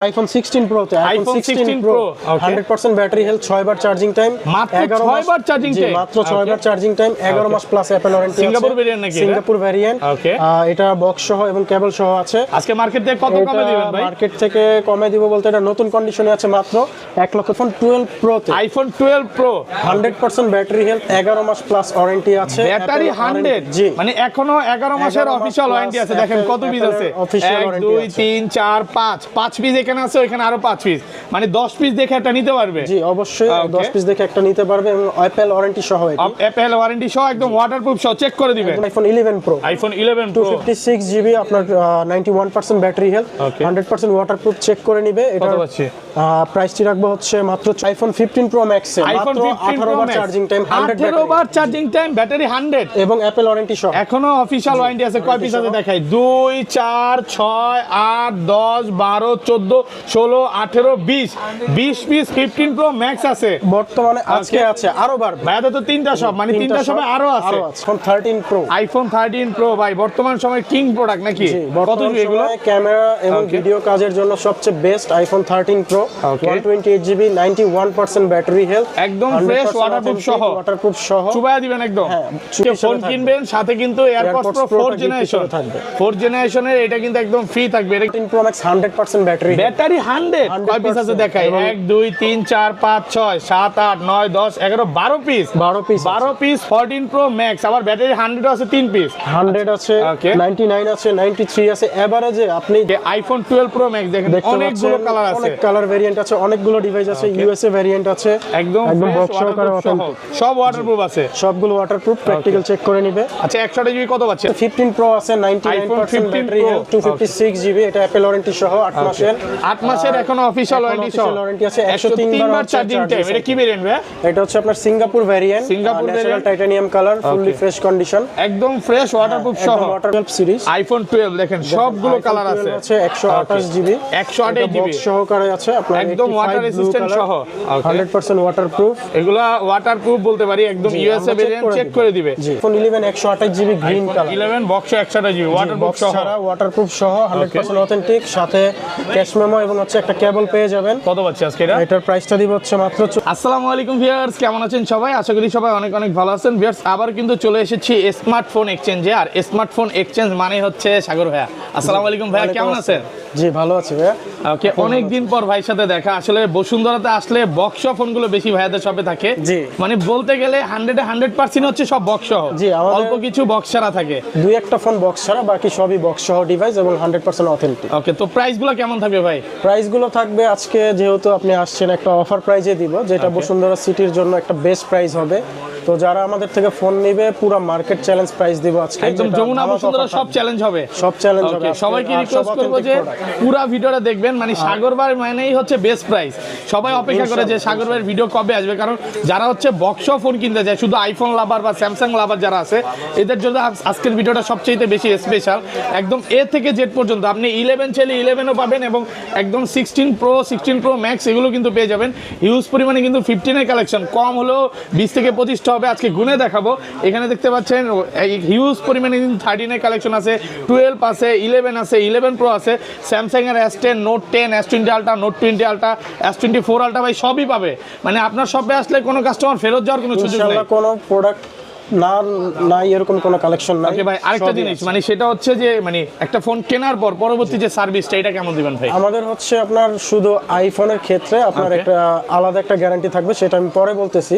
IPhone 16 pro তে iPhone 16 pro 100% battery health 6 বার charging time মাত্র 6 বার charging time মাত্র 6 বার charging time 11 মাস plus Apple warranty আছে Singapore variant নাকি Singapore variant ওকে এটা box সহ এবং কেবল সহ আছে আজকে মার্কেট থেকে কত কমে দিবেন ভাই মার্কেট থেকে কমে দিব বলতে এটা নতুন কন্ডিশনে আছে মাত্র 1 লক্ষ ফোন 12 প্রো তে আইফোন 12 প্রো 100% ব্যাটারি হেলথ 11 মাস প্লাস ওয়ারেন্টি আছে ব্যাটারি 100 জি মানে এখনো 11 মাসের অফিশিয়াল ওয়ারেন্টি আছে দেখেন কত পিস আছে 1 2 3 4 5 5 পিস এখানে আছে ওখানে আরো 5 পিস মানে 10 পিস দেখে একটা নিতে পারবে জি অবশ্যই 10 পিস দেখে একটা নিতে পারবে এবং অ্যাপল ওয়ারেন্টি সহ এটা অ্যাপল ওয়ারেন্টি সহ একদম ওয়াটারপ্রুফ সহ চেক করে দিবেন iPhone 11 pro iPhone 11 pro 256 GB আপনার 91% ব্যাটারি হেলথ 100% ওয়াটারপ্রুফ চেক করে নিবে এটা কত পাচ্ছি প্রাইসটি রাখবো হচ্ছে মাত্র আইফোন 15 প্রো ম্যাক্স এ মাত্র 18 বার চার্জিং টাইম 18 বার চার্জিং টাইম ব্যাটারি 100 এবং অ্যাপল ওয়ারেন্টি সহ এখনো অফিশিয়াল ওয়ারেন্টি আছে কয় পিস আছে দেখাই 2 4 6 8 10 12 14 16 18 20 পিস 15 প্রো ম্যাক্স আছে বর্তমানে আজকে আছে আরো বাড়বে ভাইয়াদের তো তিনটা সব মানে তিনটা সবে আরো আছে আইফোন 13 প্রো আইফোন 13 প্রো ভাই বর্তমান সময় কিং প্রোডাক্ট নাকি কত এগুলো ক্যামেরা এবং ভিডিও কাজের জন্য সবচেয়ে best iPhone 13 pro 128 GB 91% battery health একদম ফ্রেশ ওয়াটারপ্রুফ সহ চুবায়া দিবেন একদম ফোন কিনবেন সাথে কিন্তু এয়ারপডস প্রো 4 জেনারেশন থাকবে 4 জেনারেশনের এটা কিন্তু একদম ফ্রি থাকবে 13 প্রো ম্যাক্স 100% ব্যাটারি 100 কয় পিস আছে দেখাই 1 2 3 4 5 6 7 8 9 10 11 12 পিস 12 পিস 14 প্রো ম্যাক্স আবার ব্যাটারি 100 আছে 3 পিস 100 আছে 99 আছে 93 আছে এভারেজে আপনি আইফোন 12 প্রো ম্যাক্স দেখেন অনেকগুলো কালার আছে অনেক কালার ভেরিয়েন্ট আছে অনেকগুলো ডিভাইস আছে ইউএসএ ভেরিয়েন্ট আছে একদম বক্স সহকারে সব ওয়াটারপ্রুফ আছে সবগুলো ওয়াটারপ্রুফ প্র্যাকটিক্যাল চেক করে নিবে আচ্ছা 100 জিবি কত পাচ্ছে 15 প্রো আছে 99% ব্যাটারি হেলথ 256 জিবি এটা অ্যাপল ওয়ারেন্টি সহ 8 মাসের এখনো অফিশিয়াল ওয়ারেন্টি আছে 103 বার চার্জিং টাইম এটা কি ভেরিয়েন্ট ভাই এটা হচ্ছে আপনার Singapore variant natural titanium colour fully fresh condition একদম ফ্রেশ ওয়াটারপ্রুফ সহ ওয়াটারপ্রুফ সিরিজ আইফোন 12 দেখেন সবগুলো কালার আছে 128 জিবি 128 জিবি সহকারে আছে আপনার একদম ওয়াটার রেজিস্ট্যান্ট সহ 100% ওয়াটারপ্রুফ এগুলা ওয়াটারপ্রুফ বলতে পারি একদম ইউএসএ ভেরিয়েন্ট চেক করে দিবে G phone 11 128 GB green colour 11 box 128 GB waterproof সহ ওয়াটারপ্রুফ সহ 100% অথেন্টিক সাথে ক্যাশ মেমো এবং হচ্ছে একটা কেবল পেয়ে যাবেন কত পাচ্ছি আজকে এটার প্রাইসটা দিব হচ্ছে মাত্র আসসালামু আলাইকুম ভিউয়ার্স কেমন আছেন সবাই আশা করি সবাই অনেক অনেক ভালো আছেন ভিউয়ার্স আবার কিন্তু চলে এসেছি স্মার্টফোন এক্সচেঞ্জে আর স্মার্টফোন এক্সচেঞ্জ মানে হচ্ছে সাগর ভাইয়া আসসালামু আলাইকুম ভাইয়া কেমন আছেন জি ভালো আছি ভাইয়া ওকে অনেক দিন পর ভাইয়ের সাথে দেখা আসলে বসুন্ধরাতে আসলে বক্স ফোনগুলো বেশি ভাইয়াদের শপে থাকে জি মানে বলতে গেলে 100% হচ্ছে সব বক্স সহ জি অল্প কিছু বক্স ছাড়া থাকে দুই একটা ফোন বক্স ছাড়া বাকি সবই বক্স সহ ডিভাইস এবং 100% অথেন্টিক ওকে তো প্রাইসগুলো কেমন থাকবে ভাই প্রাইসগুলো থাকবে আজকে যেহেতু আপনি আসছেন একটা অফার প্রাইজে দিব যেটা বসুন্ধরা সিটির জন্য একটা বেস্ট প্রাইস হবে তো যারা আমাদের থেকে ফোন নেবে পুরো মার্কেট চ্যালেঞ্জ প্রাইস দিব আজকে একদম যমুনা বসুন্ধরা সব চ্যালেঞ্জ হবে সব চ্যালেঞ্জ হবে সবাইকে রিকোয়েস্ট করব যে পুরো ভিডিওটা দেখবেন মানে সাগর ভাই মানেই হচ্ছে বেস্ট প্রাইস সবাই অপেক্ষা করে যে সাগর ভাইয়ের ভিডিও কবে আসবে কারণ যারা হচ্ছে বক্স ফোন কিনতে যায় শুধু আইফোন লাভার বা স্যামসাং লাভার যারা আছে এদের জন্য আজকের ভিডিওটা সবচেয়ে বেশি স্পেশাল একদম এ থেকে জেড পর্যন্ত আপনি 11 চাইলে 11ও পাবেন এবং একদম 16 প্রো ম্যাক্স এগুলো কিন্তু পেয়ে যাবেন হিউজ পরিমাণে কিন্তু 15 এর কালেকশন কম হলেও 20 থেকে 25টা হবে আজকে গুনে দেখাবো এখানে দেখতে পাচ্ছেন হিউজ পরিমাণে কিন্তু 13 এর কালেকশন আছে 12 আছে 11 আছে 11 প্রো আছে স্যামসাং এর S10 note 10 S20 ultra note 20 ultra S24 ultra ভাই সবই পাবে মানে আপনার শপে আসলে কোনো কাস্টমার ফেরত যাওয়ার কোনো সুযোগ নেই কোনো প্রোডাক্ট না এরকম কোনো কালেকশন নাই ওকে ভাই আরেকটা জিনিস মানে সেটা হচ্ছে যে মানে একটা ফোন কেনার পর পরবর্তী যে সার্ভিসটা এটা কেমন দিবেন ভাই আমাদের হচ্ছে আপনার শুধু আইফোনের ক্ষেত্রে আপনার একটা আলাদা একটা গ্যারান্টি থাকবে সেটা আমি পরে বলতেছি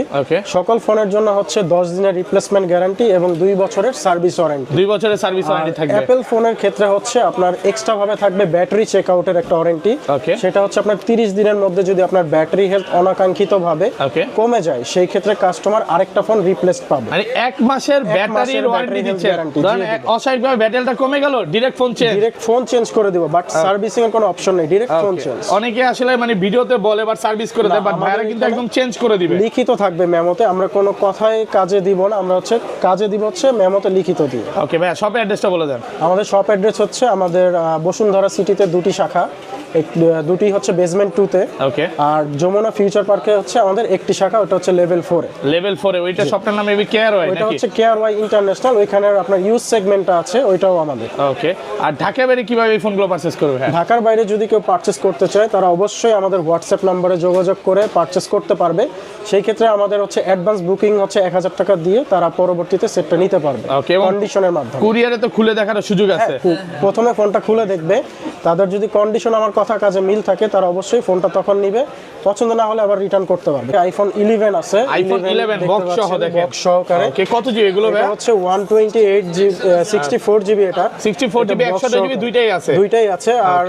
সকল ফোনের জন্য হচ্ছে 10 দিনের রিপ্লেসমেন্ট গ্যারান্টি এবং 2 বছরের সার্ভিস ওয়ারেন্টি 2 বছরের সার্ভিস ওয়ারেন্টি থাকবে অ্যাপল ফোনের ক্ষেত্রে হচ্ছে আপনার এক্সট্রা ভাবে থাকবে ব্যাটারি চেক আউটের একটা ওয়ারেন্টি সেটা হচ্ছে আপনার 30 দিনের মধ্যে যদি আপনার ব্যাটারি হেলথ অনাকাঙ্ক্ষিত ভাবে কমে যায় সেই ক্ষেত্রে কাস্টমার আরেকটা ফোন রিপ্লেস পাবে মানে 1 মাসের ব্যাটারির ওয়ারেন্টি দিচ্ছে ধরেন অস্বাভাবিকভাবে ব্যাটারিটা কমে গেল ডাইরেক্ট ফোন চেঞ্জ করে দিব বাট সার্ভিসিং এর কোনো অপশন নেই ডাইরেক্ট ফোন চেঞ্জ অনেকে আসলে মানে ভিডিওতে বলে বাট সার্ভিস করে দেয় বাট ভাইরা কিন্তু একদম চেঞ্জ করে দিবে লিখিত থাকবে মেমোতে আমরা কোনো কথাই কাজে দিব না আমরা হচ্ছে কাজে দিব হচ্ছে মেমোতে লিখিত দিই ওকে ভাই শপ অ্যাড্রেসটা বলে দেন আমাদের শপ অ্যাড্রেস হচ্ছে আমাদের বসুন্ধরা সিটিতে দুটি শাখা দুটি হচ্ছে বেসমেন্ট 2 তে ওকে আর যমুনা ফিউচার পার্কে হচ্ছে আমাদের একটি শাখা ওটা হচ্ছে লেভেল 4 এ ওইটা শপটার নাম এবি কেয়ার ওয়াই ওইটা হচ্ছে কেআরওয়াই ইন্টারন্যাশনাল, ওইখানে আপনার ইউজ সেগমেন্টটা আছে, ওইটাও আমাদের। ওকে, আর ঢাকার বাইরে কিভাবে এই ফোনগুলো পারচেজ করবে? ঢাকার বাইরে যদি কেউ পারচেস করতে চায় তারা অবশ্যই আমাদের হোয়াটসঅ্যাপ নাম্বারে যোগাযোগ করে পারচেস করতে পারবে। সেই ক্ষেত্রে আমাদের হচ্ছে অ্যাডভান্স বুকিং হচ্ছে 1000 টাকা দিয়ে তারা পরবর্তীতে সেটটা নিতে পারবে কন্ডিশনের মাধ্যমে। কুরিয়ারে তো খুলে দেখার সুযোগ আছে। প্রথমে ফোনটা খুলে দেখবে, তাদের যদি কন্ডিশন আমার কথা কাজে মিল থাকে তারা অবশ্যই ফোনটা তখন নিবে, পছন্দ না হলে আবার রিটার্ন করতে পারবে। আইফোন 11 আছে, আইফোন 11 বক্স সহ দেখেন, বক্স সহকারে। ওকে, কত জিবি এগুলো ভাই? এটা হচ্ছে 128 জিবি 64 জিবি, এটা 64 জিবি 128 জিবি দুইটাই আছে। আর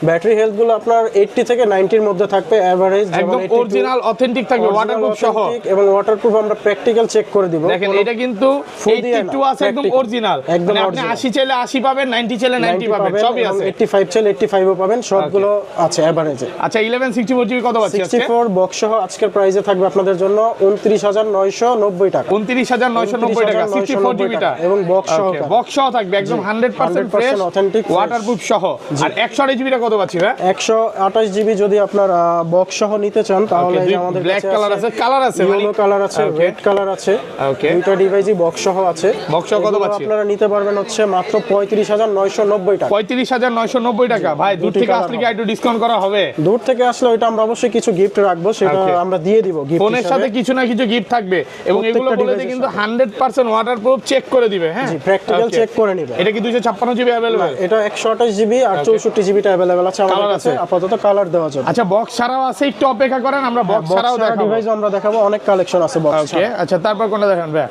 ব্যাটারি হেলথ গুলো আপনার 80 থেকে 90 এর মধ্যে থাকবে এভারেজ, একদম অরিজিনাল অথেন্টিক থাকবে, ওয়াটারপ্রুফ সহ। এবং ওয়াটারপ্রুফ আমরা প্র্যাকটিক্যাল চেক করে দিব। দেখেন এটা কিন্তু 82 আছে, একদম অরিজিনাল, মানে আপনি 80 চাইলে 80 পাবেন, 90 চাইলে 90 পাবেন, সবই আছে। 85 চাইলে 85 ও পাবেন, সবগুলো আছে এভারেজে। আচ্ছা 11 64 জিবি কত পাচ্ছি আজকে? 64 বক্স সহ আজকের প্রাইসে থাকবে আপনাদের জন্য 29990 টাকা। 29990 টাকা 64 জিবিটা, এবং বক্স সহ, বক্স সহ থাকবে একদম 100% ফ্রেশ অথেন্টিক ওয়াটারপ্রুফ সহ। আর 128 জিবিটা কত পাচ্ছি ভাই? 128 জিবি যদি আপনার বক্স সহ নিতে চান তাহলে এই যে আমাদের ব্ল্যাক কালার আছে, কালার আছে, ইয়েলো কালার আছে, রেড কালার আছে। ওকে, দুইটা ডিভাইসই বক্স সহ আছে। বক্স সহ কত পাচ্ছি? আপনারা নিতে পারবেন হচ্ছে মাত্র 35990 টাকা। 35990 টাকা। ভাই দূর থেকে আসলে কি একটু ডিসকাউন্ট করা হবে? দূর থেকে আসলে ওইটা আমরা অবশ্যই কিছু গিফট রাখবো, সেটা আমরা দিয়ে দিব গিফট হিসেবে। ফোনের সাথে কিছু না কিছু গিফট থাকবে, এবং এগুলো বলে দিয়ে কিন্তু 100% ওয়াটারপ্রুফ চেক করে দিবে। হ্যাঁ, জি, প্র্যাকটিক্যাল চেক করে নিবে। এটা কি 256 জিবি अवेलेबल? এটা 128 জিবি আর 64 জিবিটা अवेलेबल আছে আমাদের কাছে, আপাতত কালার দেওয়া যাবে। আচ্ছা বক্স ছাড়াও আছে, একটু অপেক্ষা করেন, আমরা বক্স ছাড়াও দেখাবো। ডিভাইস আমরা দেখাবো, অনেক কালেকশন আছে বক্স। ওকে, আচ্ছা তারপর কোনটা দেখান ভাই?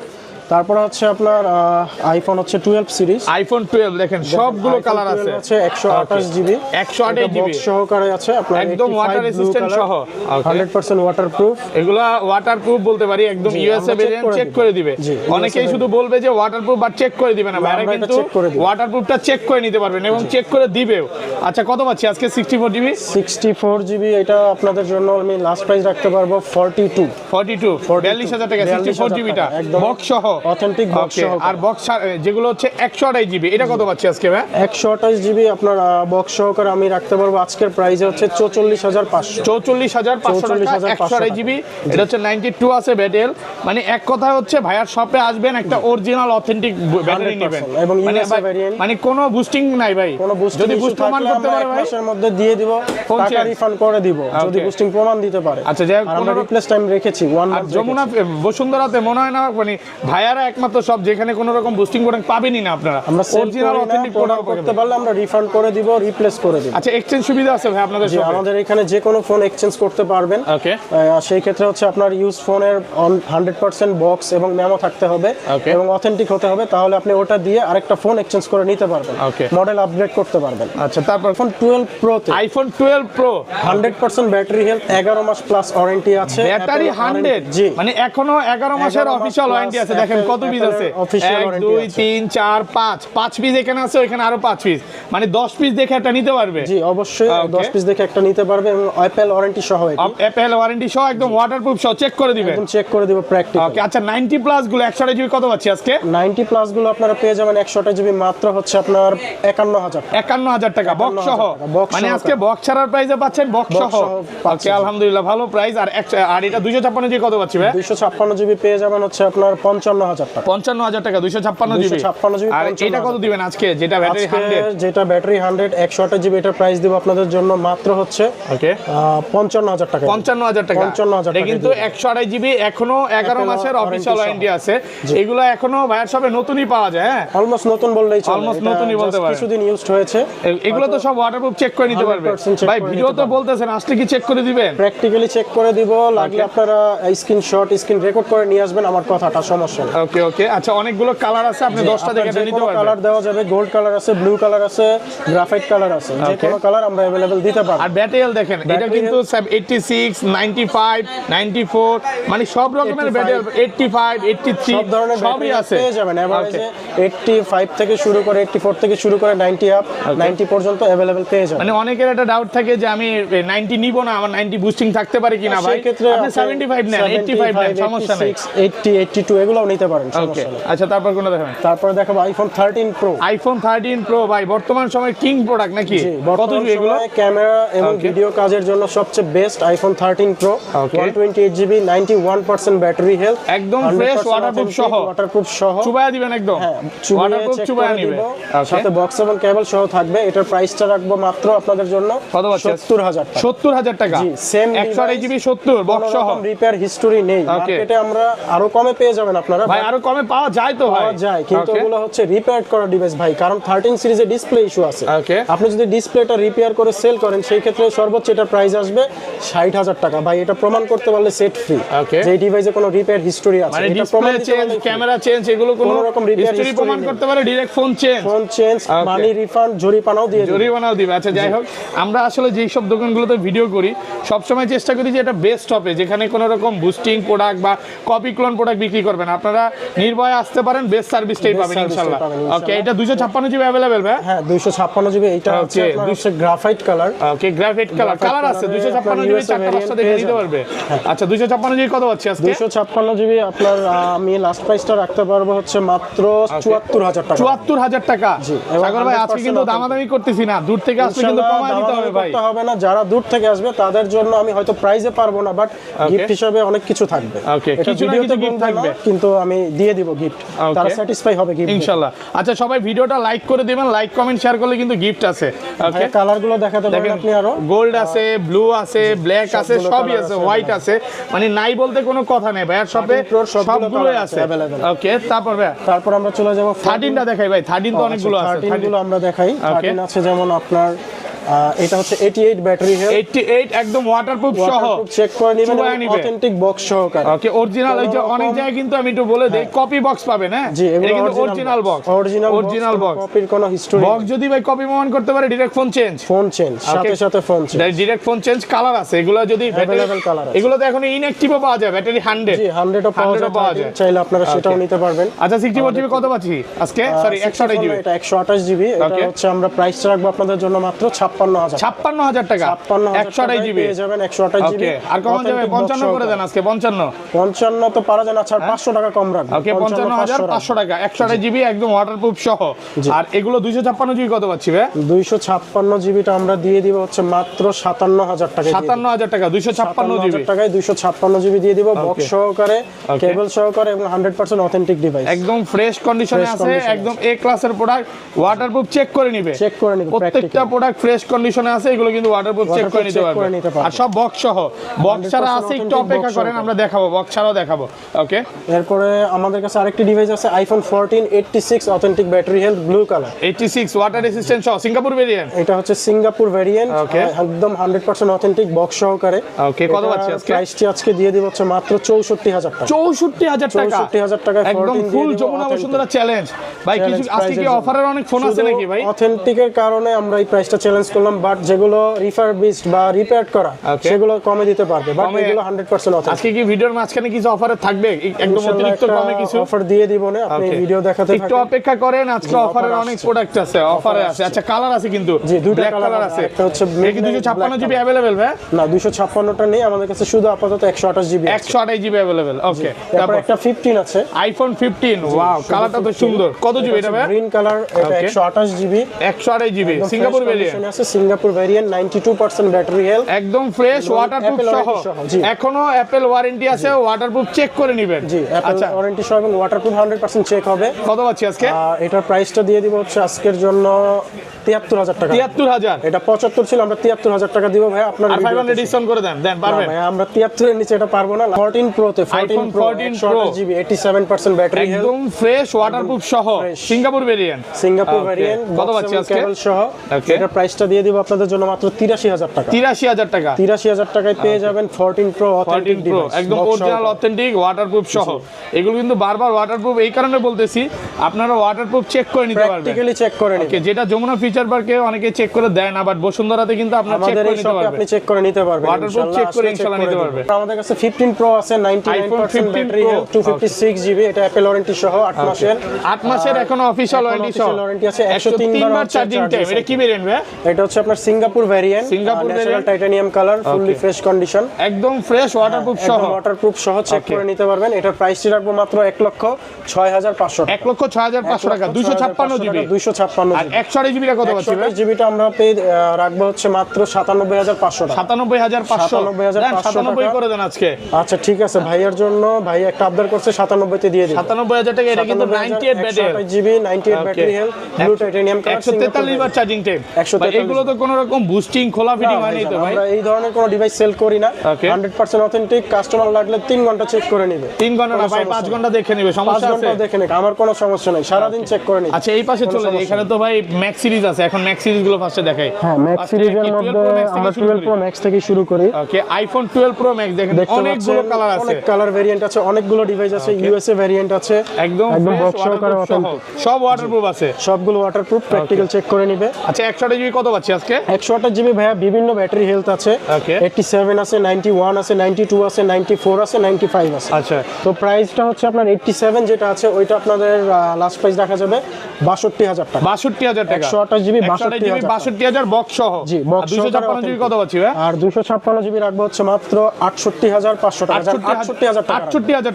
তারপর হচ্ছে আপনার আইফোন হচ্ছে 12 সিরিজ, আইফোন 12 দেখেন সবগুলো কালার আছে। 128 জিবি 128 জিবি বক্স সহকারে আছে আপনার, একদম ওয়াটার রেজিস্ট্যান্ট সহ, 100% ওয়াটারপ্রুফ। এগুলা ওয়াটারপ্রুফ বলতে পারি, একদম ইউএসএ ভেরিয়েন্ট চেক করে দিবে। অনেকেই শুধু বলবে যে ওয়াটারপ্রুফ বাট চেক করে দিবে না, ভাইরা কিন্তু ওয়াটারপ্রুফটা চেক করে নিতে পারবেন এবং চেক করে দিবেও। আচ্ছা কত পাচ্ছি আজকে? 64 জিবি 64 জিবি, এটা আপনাদের জন্য আমি লাস্ট প্রাইস রাখতে পারবো 42 42000 টাকা 64 জিবিটা বক্স সহ, অথেন্টিক বক্স সহ। আর বক্স যেগুলো হচ্ছে 128 জিবি, এটা কত পাচ্ছি আজকে ভাই? 128 জিবি আপনার বক্স সহকারে আমি রাখতে পারবো আজকের প্রাইসে হচ্ছে 44500 টাকা 128 জিবি। এটা হচ্ছে 92 আছে ব্যাটেল, মানে এক কথা হচ্ছে ভাইয়ার শপে আসবেন একটা অরিজিনাল অথেন্টিক ব্যাটারি নেবেন, এবং ইউএসএ ভেরিয়েন্ট, মানে কোনো বুস্টিং নাই ভাই। যদি বুস্ট প্রমাণ করতে পারে ভাই মাসের মধ্যে দিয়ে দিব, টাকা রিফান্ড করে দিব যদি বুস্টিং প্রমাণ দিতে পারে। আচ্ছা যাই হোক, আমরা রিপ্লেস টাইম রেখেছি 1 মান্থ। যমুনা বসুন্ধরাতে মনে হয় না মানে ভাইয়ারা একমাত্র সব যেখানে কোনো রকম বুস্টিং প্রোডাক্ট পাবেনই না আপনারা, আমরা অরিজিনাল অথেন্টিক প্রোডাক্ট করতে পারলে আমরা রিফান্ড করে দিব, রিপ্লেস করে দিব। আচ্ছা এক্সচেঞ্জ সুবিধা আছে ভাই আপনাদের শপে? আমাদের এখানে যে কোনো ফোন এক্সচেঞ্জ করতে পারবেন। ওকে, সেই ক্ষেত্রে হচ্ছে আপনার ইউজ ফোনের 100% বক্স এবং মেমো থাকতে হবে এবং অথেন্টিক হতে হবে, তাহলে আপনি ওটা দিয়ে আরেকটা ফোন এক্সচেঞ্জ করে নিতে পারবেন, মডেল আপগ্রেড করতে পারবেন। আচ্ছা তারপর আইফোন 12 প্রো তে, আইফোন 12 প্রো 100% ব্যাটারি হেলথ, 11 মাস প্লাস ওয়ারেন্টি আছে। ব্যাটারি 100, জি, মানে এখনো 11 মাসের অফিশিয়াল ওয়ারেন্টি আছে। দেখেন কত পিস আছে, 1 2 3 4 5 পিস এখানে আছে, ওখানে আরো 5 পিস, মানে 10 পিস দেখে একটা নিতে পারবে। জি অবশ্যই 10 পিস দেখে একটা নিতে পারবে, এবং অ্যাপল ওয়ারেন্টি সহ, অ্যাপল ওয়ারেন্টি সহ একদম ওয়াটারপ্রুফ সহ চেক করে দিবেন, একদম চেক করে দিব প্র্যাকটিক্যাল। ওকে, আচ্ছা 90 প্লাস গুলো 128 জিবি কত পাচ্ছি আজকে? 90 প্লাস গুলো আপনারা পেয়ে যাবেন 128 জিবি মাত্র হচ্ছে আপনার 51000 টাকা বক্স সহ, মানে আজকে বক্স ছাড়ার প্রাইসে পাচ্ছেন বক্স সহ। ওকে আলহামদুলিল্লাহ, ভালো প্রাইস। আর এটা 256 জিবি কত পাচ্ছি ভাই? 256 জিবি পেয়ে যাবেন হচ্ছে আপনার 55000 টাকা। 55000 টাকা 256 জিবি। আর এটা কত দিবেন আজকে, যেটা ব্যাটারি 100? যেটা ব্যাটারি 100 128 জিবি, এটার প্রাইস দিব আপনাদের জন্য মাত্র হচ্ছে ওকে 55000 টাকা। 55000 টাকা। 55000 এটা কিন্তু 128 জিবি, এখনো 11 মাসের অফিশিয়াল ওয়ারেন্টি আছে। এগুলো এখনো ভাইয়ার সবে নতুনই পাওয়া যায়। হ্যাঁ, অলমোস্ট নতুন বললেই চলে, অলমোস্ট নতুনই বলতে পারেন, কিছুদিন ইউজড হয়েছে। এগুলো তো সব ওয়াটারপ্রুফ চেক করে নিতে পারবে ভাই। ভিডিও তো বলতেছেন, আসলে কি চেক করে দিবেন? প্র্যাকটিক্যালি চেক করে দিব, লাগলে আপনারা স্ক্রিনশট স্ক্রিন রেকর্ড করে নিয়ে আসবেন, আমার কথাটা সমস্যা নেই। ওকে ওকে, আচ্ছা অনেকগুলো কালার আছে, আপনি 10টা দেখে নিতে পারবেন। কালার দেওয়া যাবে, গোল্ড কালার আছে, ব্লু কালার আছে, গ্রাফাইট কালার আছে, যে কোনো কালার আমরা अवेलेबल দিতে পারবো। আর ব্যাটারি দেখেন, এটা কিন্তু 86 95 94 মানে সব রকমের ব্যাটারি, 85 83 সব ধরনের সবই আছে পেয়ে যাবেন। এভারেজে 85 থেকে শুরু করে 84 থেকে শুরু করে 90 আপ 90 পর্যন্ত अवेलेबल পেয়ে যাবেন। মানে অনেকের একটা ডাউট থাকে যে আমি 90 নিব না, আমার 90 বুস্টিং থাকতে পারে কিনা ভাই। সেই ক্ষেত্রে আপনি 75 নেন, 85 নেন, সমস্যা নাই। 80 82 এগুলোও নিতে নিতে পারেন, ওকে সমস্যা নেই। আচ্ছা তারপর কোনটা দেখাবেন? তারপরে দেখাবো আইফোন 13 প্রো। আইফোন 13 প্রো ভাই বর্তমান সময়ে কিং প্রোডাক্ট নাকি? কত জিবি এগুলো? ক্যামেরা এবং ভিডিও কাজের জন্য সবচেয়ে best iPhone 13 pro, 128 GB, 91% battery health, একদম ফ্রেশ ওয়াটারপ্রুফ সহ। ওয়াটারপ্রুফ সহ চুবায়া দিবেন একদম, ওয়াটারপ্রুফ চুবায়া নিবে। সাথে বক্স এবং কেবল সহ থাকবে। এটার প্রাইসটা রাখবো মাত্র আপনাদের জন্য কত পাচ্ছেন? 70,000 টাকা। 70,000 টাকা। জি, সেম 128 জিবি 70 বক্স সহ। রিপেয়ার হিস্টরি নেই মার্কেটে, আমরা আরো কমে পেয়ে যাবেন আপনারা ভাই, আরো কমে পাওয়া যায় তো ভাই? পাওয়া যায়, কিন্তু ওগুলো হচ্ছে রিপেয়ার করা ডিভাইস ভাই, কারণ 13 সিরিজে ডিসপ্লে ইস্যু আছে। আপনি যদি ডিসপ্লেটা রিপেয়ার করে সেল করেন সেই ক্ষেত্রে সর্বোচ্চ এটার প্রাইস আসবে 60,000 টাকা ভাই। এটা প্রমাণ করতে পারলে সেট ফ্রি যে এই ডিভাইসে কোনো রিপেয়ার হিস্টরি আছে। মানে এটা ডিসপ্লে প্রমাণ দিতে চেঞ্জ, পারলে ক্যামেরা চেঞ্জ, এগুলো কোনো রকম রিপেয়ার হিস্টরি প্রমাণ করতে পারে, ডাইরেক্ট ফোন চেঞ্জ, মানি রিফান্ড, জরিমানাও দিয়ে দিবে। জরিমানাও দিবে। আচ্ছা যাই হোক, আমরা আসলে যেই সব দোকানগুলোতে ভিডিও করি সবসময় চেষ্টা করি যে এটা বেস্ট হবে, যেখানে কোনো রকম বুস্টিং প্রোডাক্ট বা কপি ক্লোন প্রোডাক্ট বিক্রি করবেন। আপনারা নির্ভয়ে আসতে পারেন, বেস্ট সার্ভিসটাই পাবেন ইনশাআল্লাহ। ওকে, এটা 256 জিবি अवेलेबल ভাই? হ্যাঁ 256 জিবি। এটা হচ্ছে আপনার হচ্ছে গ্রাফাইট কালার। ওকে, গ্রাফাইট কালার আছে 256 জিবি, চারটা পাঁচটা দেখে নিতে পারবে। আচ্ছা 256 জিবি কত পাচ্ছি আজকে? 256 জিবি আপনার আমি লাস্ট প্রাইসটা রাখতে পারবো হচ্ছে মাত্র 74,000 টাকা। 74,000 টাকা। সাগর ভাই আজকে কিন্তু দামাদামি করতেছি না, দূর থেকে আসলে কিন্তু কমায় দিতে হবে ভাই। হবে না, যারা দূর থেকে আসবে তাদের জন্য আমি হয়তো প্রাইসে পারবো না, বাট গিফট হিসেবে অনেক কিছু থাকবে। ওকে, এটা কিছু না ভিডিওতে কিছু গিফট বলবো থাকবে, না, কিন্তু আমি দিয়ে দিব গিফট, তারা স্যাটিসফাই হবে গিফট ইনশাআল্লাহ। আচ্ছা সবাই ভিডিওটা লাইক করে দিবেন, লাইক কমেন্ট শেয়ার করলে কিন্তু গিফট আছে। ওকে, কালারগুলো দেখাতে পারেন আপনি আরো। গোল্ড আছে, ব্লু আছে, ব্ল্যাক আছে, সবই আছে, হোয়াইট আছে, মানে নাই বলতে কোনো কথা নেই ভাই, সবে সবগুলোই আছে। ওকে, তারপর আমরা চলে যাব 13টা দেখাই ভাই। 13 তো অনেকগুলো আছে, 13 গুলো আমরা দেখাই। 13 আছে যেমন আপনার এটা হচ্ছে 88 ব্যাটারি হেলথ, 88 একদম ওয়াটারপ্রুফ সহ, চেক করে নেবেন, অথেন্টিক বক্স সহকারে। ওকে, অরিজিনাল। এই যে অনেক জায়গায় কিন্তু আমি একটু বলে দেই কপি বক্স পাবেন, হ্যাঁ জি, এটা কিন্তু অরিজিনাল বক্স, অরিজিনাল বক্স, কপির কোনো হিস্টরি বক্স যদি ভাই কপি প্রমাণ করতে পারে ডাইরেক্ট ফোন চেঞ্জ, সাথে phone change, direct phone change. Colour আছে এগুলো, যদি अवेलेबल কালার আছে। এগুলো তো এখন ইনঅ্যাকটিভও পাওয়া যায়, ব্যাটারি 100 জি 100 ও পাওয়া যায়, চাইলে আপনারা সেটাও নিতে পারবেন। আচ্ছা 64 জিবি কত পাচ্ছি আজকে? Sorry 128 GB. এটা 128 জিবি। এটা হচ্ছে আমরা প্রাইস রাখবো আপনাদের জন্য মাত্র 56,000 টাকা। 128 জিবি পেয়ে যাবেন, 128 জিবি। আর কম যাবে 55 করে দেন আজকে। 55 তো পারা যায় না, ছাড় 500 টাকা কম রাখবো। ওকে, 55,500 টাকা, 128 জিবি একদম ওয়াটারপ্রুফ সহ। আর এগুলো 256 জিবি কত পাচ্ছি ভাই? 256 জিবিটা আমরা দিয়ে দিব হচ্ছে মাত্র 57,000 টাকা। 57,000 টাকা 256 জিবি টাকায় 256 জিবি দিয়ে দিব, বক্স সহকারে, কেবল সহকারে এবং 100% অথেন্টিক ডিভাইস, একদম ফ্রেশ কন্ডিশনে আছে, একদম এ ক্লাসের প্রোডাক্ট। ওয়াটারপ্রুফ চেক করে নিবে, প্রত্যেকটা প্রোডাক্ট ফ্রেশ কন্ডিশনে আছে, এগুলো কিন্তু ওয়াটারপ্রুফ চেক করে নিতে পারবে। আর সব বক্স সহ, বক্স ছাড়া আছে একটু অপেক্ষা করেন, আমরা দেখাবো, বক্স ছাড়াও দেখাবো। ওকে, এরপরে আমাদের কাছে আরেকটি ডিভাইস আছে iPhone 14 86 authentic battery health, blue colour, 86 water resistant সহ, সিঙ্গাপুর ভেরিয়েন্ট। এটা হচ্ছে সিঙ্গাপুর ভেরিয়েন্ট, একদম 100% অথেন্টিক বক্স সহকারে। ওকে, কত পাচ্ছি আজকে? প্রাইসটি আজকে দিয়ে দিব হচ্ছে মাত্র 64,000 টাকা। 64,000 টাকা, 64,000 টাকায় একদম ফুল যমুনা বসুন্ধরা চ্যালেঞ্জ ভাই। কিছু আজকে কি অফারের অনেক ফোন আছে নাকি ভাই? অথেন্টিকের কারণে আমরা এই প্রাইসটা চ্যালেঞ্জ করলাম, বাট যেগুলো রিফারবিশড বা রিপেয়ার করা সেগুলো কমে দিতে পারবে, বাট এগুলো 100% অথেন্টিক। আজকে কি ভিডিওর মাঝখানে কিছু অফারে থাকবে? একদম অতিরিক্ত কমে কিছু অফার দিয়ে দিব না, আপনি ভিডিও দেখাতে থাকুন, একটু অপেক্ষা করেন। আজকে অফারের অনেক প্রোডাক্ট আছে, অফারে আছে। আচ্ছা কালার আছে কিন্তু, জি দুটো কালার আছে। একটা হচ্ছে কি 256 জিবি अवेलेबल ভাই? না 256টা নেই আমাদের কাছে, শুধু আপাতত 128 জিবি, 128 জিবি अवेलेबल। ওকে, তারপর একটা 15 আছে আইফোন 15। ওয়াও, কালারটা তো সুন্দর। কত জিবি এটা ভাই? গ্রিন কালার, এটা 128 জিবি, 128 জিবি সিঙ্গাপুর ভেরিয়েন্ট আছে, সিঙ্গাপুর ভেরিয়েন্ট, 92% ব্যাটারি হেলথ, একদম ফ্রেশ ওয়াটারপ্রুফ সহ। এখনো অ্যাপল ওয়ারেন্টি আছে, ওয়াটারপ্রুফ চেক করে নেবেন। জি অ্যাপল ওয়ারেন্টি সহ এবং ওয়াটারপ্রুফ 100% চেক হবে। কত পাচ্ছি আজকে? এটার প্রাইসটা দিয়ে দিব হচ্ছে আজকের জন্য 73,000 টাকা। 73,000, এটা 75 ছিল, আমরা 73,000 টাকা দিব ভাই। আপনার আর 500 ডিসকাউন্ট করে দেন, পারবেন ভাই? আমরা 73 এর নিচে এটা পারবো না। 14 প্রো তে 14 প্রো 128 জিবি 87% ব্যাটারি হেলথ, একদম ফ্রেশ ওয়াটারপ্রুফ সহ, সিঙ্গাপুর ভেরিয়েন্ট, সিঙ্গাপুর ভেরিয়েন্ট, কত পাচ্ছি আজকে? কেবল সহ। এটার প্রাইসটা দিয়ে দিব আপনাদের জন্য মাত্র 83,000 টাকা। 83,000 টাকা, 83,000 টাকায় পেয়ে যাবেন 14 প্রো অথেন্টিক ডিভাইস, একদম অরিজিনাল অথেন্টিক ওয়াটারপ্রুফ সহ। এগুলো কিন্তু বারবার ওয়াটারপ্রুফ এই কারণে বলতেছি, আপনারা ওয়াটারপ্রুফ চেক করে নিতে পারবেন, প্র্যাকটিক্যালি চেক করে নিন। যেটা যমুনা ফিচার ফিচার পার্কে অনেকে চেক করে দেয় না, বাট বসুন্ধরাতে কিন্তু আপনার চেক আমাদের করে এই নিতে শপে পারবেন। আপনি চেক করে নিতে পারবেন, ওয়াটারপ্রুফ চেক করে ইনশাআল্লাহ নিতে পারবে। আমাদের কাছে 15 প্রো আছে, 99% ব্যাটারি হেলথ, 256 জিবি, এটা অ্যাপল ওয়ারেন্টি সহ 8 মাসের। 8 মাসের এখনো অফিশিয়াল ওয়ারেন্টি সহ। ওয়ারেন্টি আছে, 103 বার চার্জিং টাইম। এটা কি ভেরিয়েন্ট ভাই? এটা হচ্ছে আপনার Singapore variant, Singapore variant, titanium colour, fully fresh condition, একদম ফ্রেশ ওয়াটারপ্রুফ সহ। ওয়াটারপ্রুফ সহ চেক করে নিতে পারবেন। এটার প্রাইসটি রাখবো মাত্র 1,06,500 টাকা। 1,06,500 টাকা, 256 জিবি। 256 আর 128 জিবিটা কত পাচ্ছি ভাই? 128 জিবিটা আমরা রাখবো হচ্ছে মাত্র 97,500 টাকা। 97,500 97,000 করে দেন আজকে। আচ্ছা ঠিক আছে, ভাইয়ার জন্য ভাই একটা আবদার করছে, 97 তে দিয়ে দিই। 97,000 টাকা। এটা কিন্তু 98 battery GB, 98 battery health, blue titanium colour, 143 বার চার্জিং টাইম। এগুলো তো কোনো রকম বুস্টিং খোলা ফিটিং হয়নি তো ভাই? আমরা এই ধরনের কোনো ডিভাইস সেল করি না। 100% অথেন্টিক, কাস্টমার লাগলে 3 ঘন্টা চেক করে নেবে। 3 ঘন্টা না ভাই, 5 ঘন্টা দেখে নেবে, সমস্যা 5 আছে? ঘন্টা দেখে নেবে, আমার কোনো সমস্যা নাই, সারা দিন চেক করে নিবে। আচ্ছা এই পাশে চলে যাই, এখানে তো ভাই ম্যাক্স সিরিজ আছে, এখন ম্যাক্স সিরিজ গুলো ফার্স্টে দেখাই। হ্যাঁ, ম্যাক্স সিরিজের মধ্যে আমরা 12 প্রো ম্যাক্স থেকে শুরু করি। ওকে, আইফোন 12 প্রো ম্যাক্স দেখেন, অনেকগুলো কালার আছে, অনেক কালার ভেরিয়েন্ট আছে, অনেকগুলো ডিভাইস আছে, ইউএসএ ভেরিয়েন্ট আছে, একদম বক্স সহকারে অথেন্টিক, সব ওয়াটারপ্রুফ আছে, সবগুলো ওয়াটারপ্রুফ, প্র্যাকটিক্যাল চেক করে নিবে। আচ্ছা 128 জিবি কত পাচ্ছি আজকে? 128 জিবি ভাইয়া বিভিন্ন ব্যাটারি হেলথ আছে, 87 আছে, 91 আছে, 92 আছে, 94 আছে, 95 আছে। আচ্ছা, তো প্রাইসটা হচ্ছে আপনার 87 যেটা আছে ওইটা আপনাদের লাস্ট প্রাইস রাখা যাবে 62,000 টাকা। 62,000 টাকা। 128 জিবি 62,000 62,000 বক্স সহ। জি, বক্স সহ। 256 জিবি কত পাচ্ছি ভাই? আর 256 জিবি রাখবো হচ্ছে মাত্র 68,500 টাকা। 68,000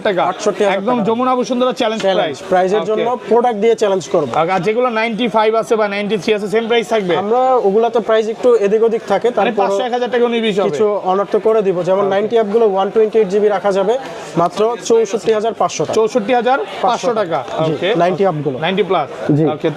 টাকা। 68,000 একদম যমুনা বসুন্ধরা চ্যালেঞ্জ প্রাইস। প্রাইজের জন্য প্রোডাক্ট দিয়ে চ্যালেঞ্জ করব। আর যেগুলো 95 আছে বা 93 আছে সেম প্রাইস থাকবে? আমরা ওগুলাতে প্রাইস একটু এদিক ওদিক থাকে, মানে তারপর 500-1000 টাকা উনি বেশি হবে। কিছু অনার্থ করে দিব, যেমন 90 অ্যাপ গুলো 128 জিবি রাখা যাবে মাত্র 64,500 টাকা। 64,500 টাকা। ওকে, 90 অ্যাপ গুলো 90 প্লাস। জি। ওকে,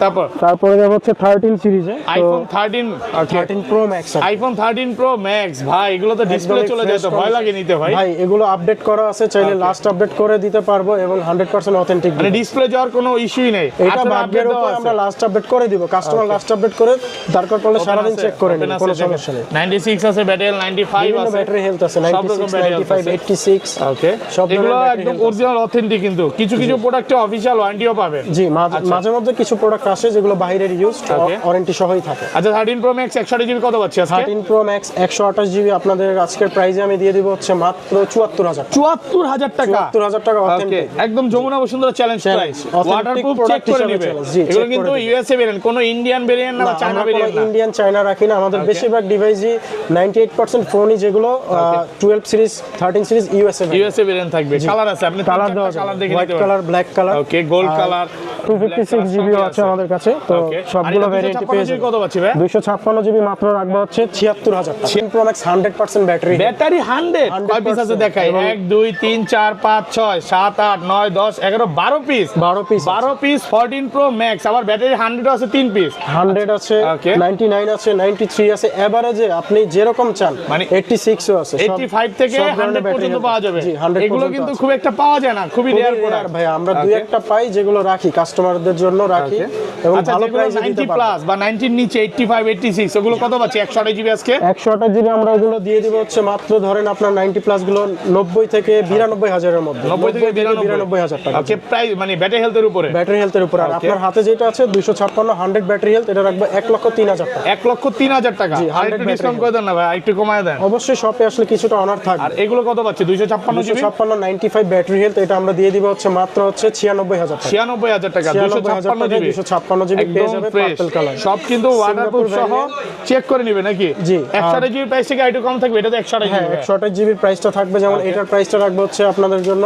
তারপরে যাব হচ্ছে 13 সিরিজে, iPhone 13, 13 pro max. IPhone 13 pro max ভাই, এগুলো তো ডিসপ্লে চলে যায় তো ভয় লাগে নিতে ভাই। ভাই এগুলো আপডেট করা আছে, চাইলে লাস্ট আপডেট করে দিতে পারবো এবং 100% অথেন্টিক। মানে ডিসপ্লে যাওয়ার কোনো ইস্যুই নেই, এটা ভাগ্যের উপর, আমরা লাস্ট আপডেট করে দিব, কাস্টমার লাস্ট আপডেট করে দরকার পড়লে সারা দিন চেক করে নেবে, কোনো সমস্যা নেই। 96 আছে ব্যাটারি, 95 আছে, ব্যাটারি হেলথ আছে, 96 95 86। ওকে, সব এগুলো একদম অরিজিনাল অথেন্টিক, কিন্তু কিছু কিছু প্রোডাক্টে অফিশিয়াল ওয়ারেন্টিও পাবেন। জি, মাঝে মধ্যে কিছু প্রোডাক্ট আসে যেগুলো বাইরের ইউজ, ওয়ারেন্টি সহই থাকে। আচ্ছা 13 প্রো ম্যাক্স 128 জিবি কত পাচ্ছি আজকে? 13 প্রো ম্যাক্স 128 জিবি আপনাদের আজকের প্রাইসে আমি দিয়ে দিব হচ্ছে মাত্র 74,000 টাকা। 74,000 টাকা। 74,000 টাকা অথেন্টিক, একদম Jamuna Bashundhara challenge price. Waterproof check করে নেবে। এগুলো কিন্তু ইউএসএ ভেরিয়েন্ট, কোনো ইন্ডিয়ান ভেরিয়েন্ট না, চায়না ভেরিয়েন্ট না। ইন্ডিয়ান চায়না রাখি না, আমাদের বেশিরভাগ ডিভাইসই 98% ফোনই যেগুলো 12 সিরিজ 13 সিরিজ ইউএসএ ভেরিয়েন্ট থাকবে। কালার আছে, আপনি কালার দেওয়া কালার দেখে হোয়াইট নিতে কালার, পারেন। ব্ল্যাক কালার, ওকে, গোল্ড কালার, 256 জিবি আছে আমাদের কাছে, তো সবগুলো ভ্যারিয়েন্ট পেয়ে যাবেন। কত পাচ্ছি ভাই? 256 জিবি মাত্র রাখবো হচ্ছে 76,000 টাকা। 13 প্রো ম্যাক্স 100% ব্যাটারি, ব্যাটারি 100 কয় পিস আছে দেখাই? 1 2 3 4 5 6 7 8 9 10 11 12 পিস। 12 পিস 14 প্রো ম্যাক্স, আবার ব্যাটারি 100 আছে 3 পিস। 100 আছে, 99 আছে, 93 আছে, এভারেজে আপনি যেরকম চান, মানে 86 ও আছে, 85 থেকে 100 পর্যন্ত পাওয়া যাবে। এগুলো কিন্তু খুব একটা পাওয়া যায় না, খুবই রেয়ার প্রোডাক্ট ভাই। আমরা দুই একটা পাই যেগুলো রাখি কাস্টমারদের জন্য রাখি, এবং আচ্ছা ভালো যেগুলো প্রাইসে দিতে 90 পারবো। প্লাস বা 90 এর নিচে 85 86 ওগুলো কত পাচ্ছি? 128 জিবি আজকে 128 জিবি আমরা ওগুলো দিয়ে দিব হচ্ছে মাত্র ধরেন আপনার 90 প্লাস গুলো 90 থেকে 92 হাজারের মধ্যে, 90 থেকে 92 হাজার টাকা। ওকে, প্রাইস মানে ব্যাটারি হেলথের উপরে, ব্যাটারি হেলথের উপর। আর আপনার হাতে যেটা আছে 256 100 ব্যাটারি হেলথ, এটা রাখবো 1,03,000 টাকা। 1,03,000 টাকা। আর একটু ডিসকাউন্ট করে দেন না ভাই, একটু কমায় দেন। অবশ্যই শপে আসলে কিছুটা অনার থাকবে। আর এগুলো কত পাচ্ছি? 256 জিবি 256 95 ব্যাটারি হেলথ, এটা আমরা দিয়ে দিব হচ্ছে মাত্র হচ্ছে 96,000 টাকা। 96,000 টাকা। 256 জিবি 256 জিবি পেয়ে যাবে পার্পল কালার। সব কিন্তু ওয়াটারপ্রুফ সহ চেক করে নিবে নাকি? জি। 128 জিবি প্রাইস থেকে একটু কম থাকবে, এটা তো 128 হ্যাঁ, জিবি। 128 জিবির প্রাইসটা থাকবে, যেমন এটার প্রাইসটা রাখবো হচ্ছে আপনাদের জন্য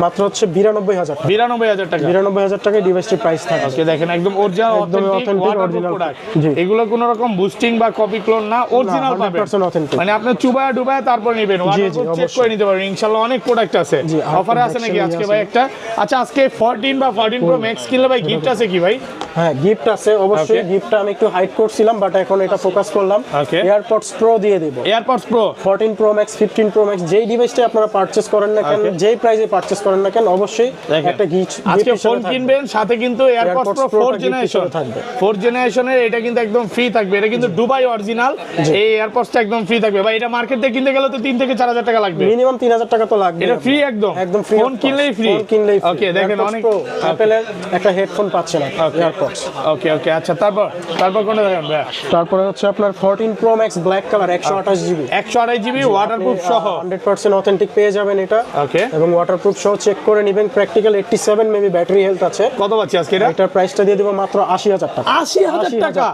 মাত্র হচ্ছে 92,000 টাকা। 92,000 টাকা। 92,000 টাকায় ডিভাইসটির প্রাইস থাকে। ওকে, দেখেন একদম অরিজিনাল অথেন্টিক অরিজিনাল প্রোডাক্ট। জি, এগুলো কোনো রকম বুস্টিং বা কপি ক্লোন না, অরিজিনাল পাবেন। 100% অথেন্টিক। মানে আপনি চুবায়া ডুবায়া তারপর নেবেন, ওয়াটারপ্রুফ চেক করে নিতে পারবেন। ইনশাআল্লাহ অনেক প্রোডাক্ট আছে। অফারে আছে নাকি আজকে ভাই একটা? আচ্ছা আজকে 14 বা 14 প্রো ম্যাক্স কিনলে ভাই গিফট আছে কি ভাই? হ্যাঁ, গিফট আছে অবশ্যই। গিফটটা আমি একটু হাইড করছিলাম, বাট এখন এটা ফোকাস করলাম। এয়ারপডস প্রো দিয়ে দিব। AirPods pro 14 pro max 15 pro max যেই ডিভাইসটা আপনারা পারচেজ করেন না কেন, যেই প্রাইসে পারচেজ করেন না কেন, অবশ্যই একটা গিফট আজকে ফোন কিনবেন, সাথে কিন্তু এয়ারপডস প্রো 4 জেনারেশন থাকবে। 4 জেনারেশনের এটা কিন্তু একদম ফ্রি থাকবে। এটা কিন্তু দুবাই অরিজিনাল, এই এয়ারপডসটা একদম ফ্রি থাকবে ভাই। এটা মার্কেট থেকে কিনতে গেলে তো 3 থেকে 4,000 টাকা লাগবে, মিনিমাম 3,000 টাকা তো লাগবে। এটা ফ্রি একদম একদম ফ্রি, ফোন কিনলেই ফ্রি। ফোন কিনলেই ফ্রি। ওকে, দেখেন অনেক অ্যাপলের একটা হেডফোন পাচ্ছেন এয়ারপডস। বক্স। ওকে ওকে, আচ্ছা তারপর কোনটা দেখেন ভাই? তারপরে হচ্ছে আপনার 14 Pro Max black colour 128 GB 128 GB waterproof সহ 100% অথেন্টিক পেয়ে যাবেন এটা। ওকে, এবং ওয়াটারপ্রুফ সহ চেক করে নেবেন। প্র্যাকটিক্যাল 87 মেবি ব্যাটারি হেলথ আছে। কত পাচ্ছি আজকে এটা? এটার প্রাইসটা দিয়ে দিব মাত্র 80,000 টাকা। 80,000 টাকা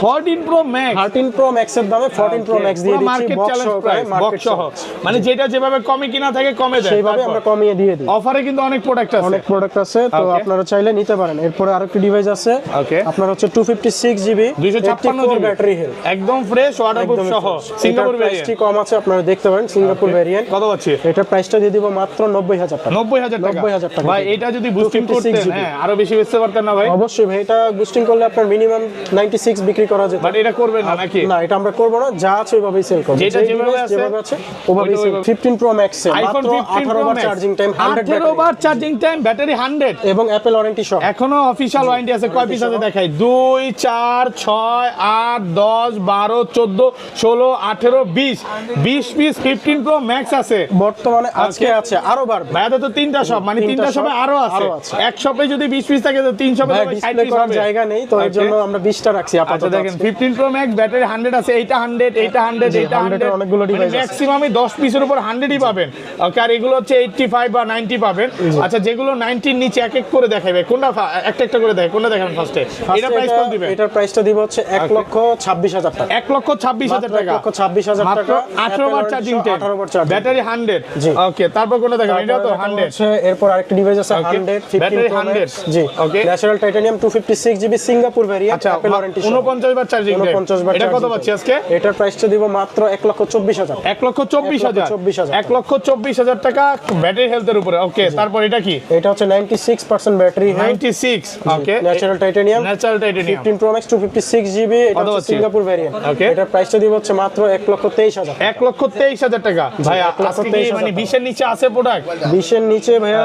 14 Pro Max। 13 Pro Max এর দামে 14 Pro Max দিয়ে দিচ্ছি মার্কেট বক্স চ্যালেঞ্জ সহকারে, প্রাইস, মার্কেট বক্স সহ। মানে যেটা যেভাবে কমে কিনা থাকে কমে দেয়, সেইভাবে আমরা কমিয়ে দিয়ে দিই। অফারে কিন্তু অনেক প্রোডাক্ট আছে, অনেক প্রোডাক্ট আছে, তো Okay. আপনারা চাইলে নিতে পারেন। এরপরে আরেকটি ডিভাইস আছে ওকে, আপনার হচ্ছে 256 জিবি 256 জিবি ব্যাটারি হেলথ, একদম ফ্রেশ ওয়াটারপ্রুফ সহ সিঙ্গাপুর প্রাইসটি ভেরিয়েন্ট। কম আছে, আপনারা দেখতে পারেন সিঙ্গাপুর ভেরিয়েন্ট। কত পাচ্ছি? এটার প্রাইসটা দিয়ে দিব মাত্র 90,000 টাকা। 90,000 টাকা। 90,000 টাকা। ভাই এটা যদি বুস্টিং 256 করতেন, জিবি। হ্যাঁ আরো বেশি বেচতে পারতেন না ভাই? অবশ্যই ভাই, এটা বুস্টিং করলে আপনার মিনিমাম 96 বিক্রি করা যেত। বাট এটা করবেন না নাকি? না, এটা আমরা করব না, যা আছে ওইভাবেই সেল করব। যেটা যে যেভাবে device আছে, যেভাবে আছে ওইভাবেই সেল। ওইভাবে। 15 Pro Max এ আইফোন মাত্র 15 18 Pro বার Max চার্জিং টাইম, 100 18 বার চার্জিং টাইম, ব্যাটারি 100, এবং অ্যাপল ওয়ারেন্টি সহ। এখনো অফিশিয়াল ওয়ারেন্টি আছে। কয় পিস আছে দেখাই? 2 4 6 8 10 12 14 16 18 20 20 পিস 15 Pro Max আছে বর্তমানে আজকে আছে, আরো বাড়বে। ভাইয়া। তো তিনটা শপ, মানে তিনটা শপে আরো আছে। এক শপে যদি 20 পিস থাকে তো তিন শপে ভাই 60 ডিসপ্লে পিস করার হবে। জায়গা নেই, তো এর জন্য আমরা 20টা রাখছি আচ্ছা আপাতত। দেখেন 15 Pro Max ব্যাটারি 100 আছে, এইটা 100, এইটা 100, এইটা 100 এর 100, অনেকগুলো ডিভাইস আছে। ম্যাক্সিমামই 10 পিসের উপর 100ই পাবেন। ওকে, আর এগুলো হচ্ছে 85 বা 90 পাবেন। আচ্ছা, যেগুলো 90 এর নিচে এক এক করে দেখাইবে, কোনটা একটা একটা করে দেখাই, কোনটা দেখাবেন ফার্স্টে? এটা প্রাইস কত দিবেন? এটার প্রাইসটা দিব হচ্ছে 1,26,000 টাকা। 1,26,000 টাকা, 1,26,000 মাত্র টাকা। 18 বার চার্জিং টাইম, 18 বার চার্জিং, ব্যাটারি 100। জি। ওকে, তারপর কোনটা দেখাবেন? এটা তো 100। এরপর আরেকটা ডিভাইস আছে Okay. 100 15 Battery Pro 100 Max, জি। Okay. Natural titanium 256 GB Singapore variant, আচ্ছা, অ্যাপল ওয়ারেন্টি 49 বার চার্জিং টাইম। 49 বার এটা কত charging পাচ্ছি time। আজকে? এটার প্রাইসটা দিব মাত্র 1,24,000 টাকা। 1,24,000 1,24,000 1,24,000 টাকা ব্যাটারি হেলথের উপরে। ওকে, তারপর এটা কি? এটা হচ্ছে 96% battery health, 96। Okay, natural titanium natural titanium. 15 Pro Max 256 GB, এটা কত হচ্ছে হচ্ছে? Singapore variant. Okay. এটার প্রাইসটা দিব হচ্ছে মাত্র 1,23,000 টাকা। 1,23,000 টাকা। ভাই আজকে কি 1,23,000 মানে 20 এর নিচে আছে প্রোডাক্ট? 20 এর নিচে ভাইয়া,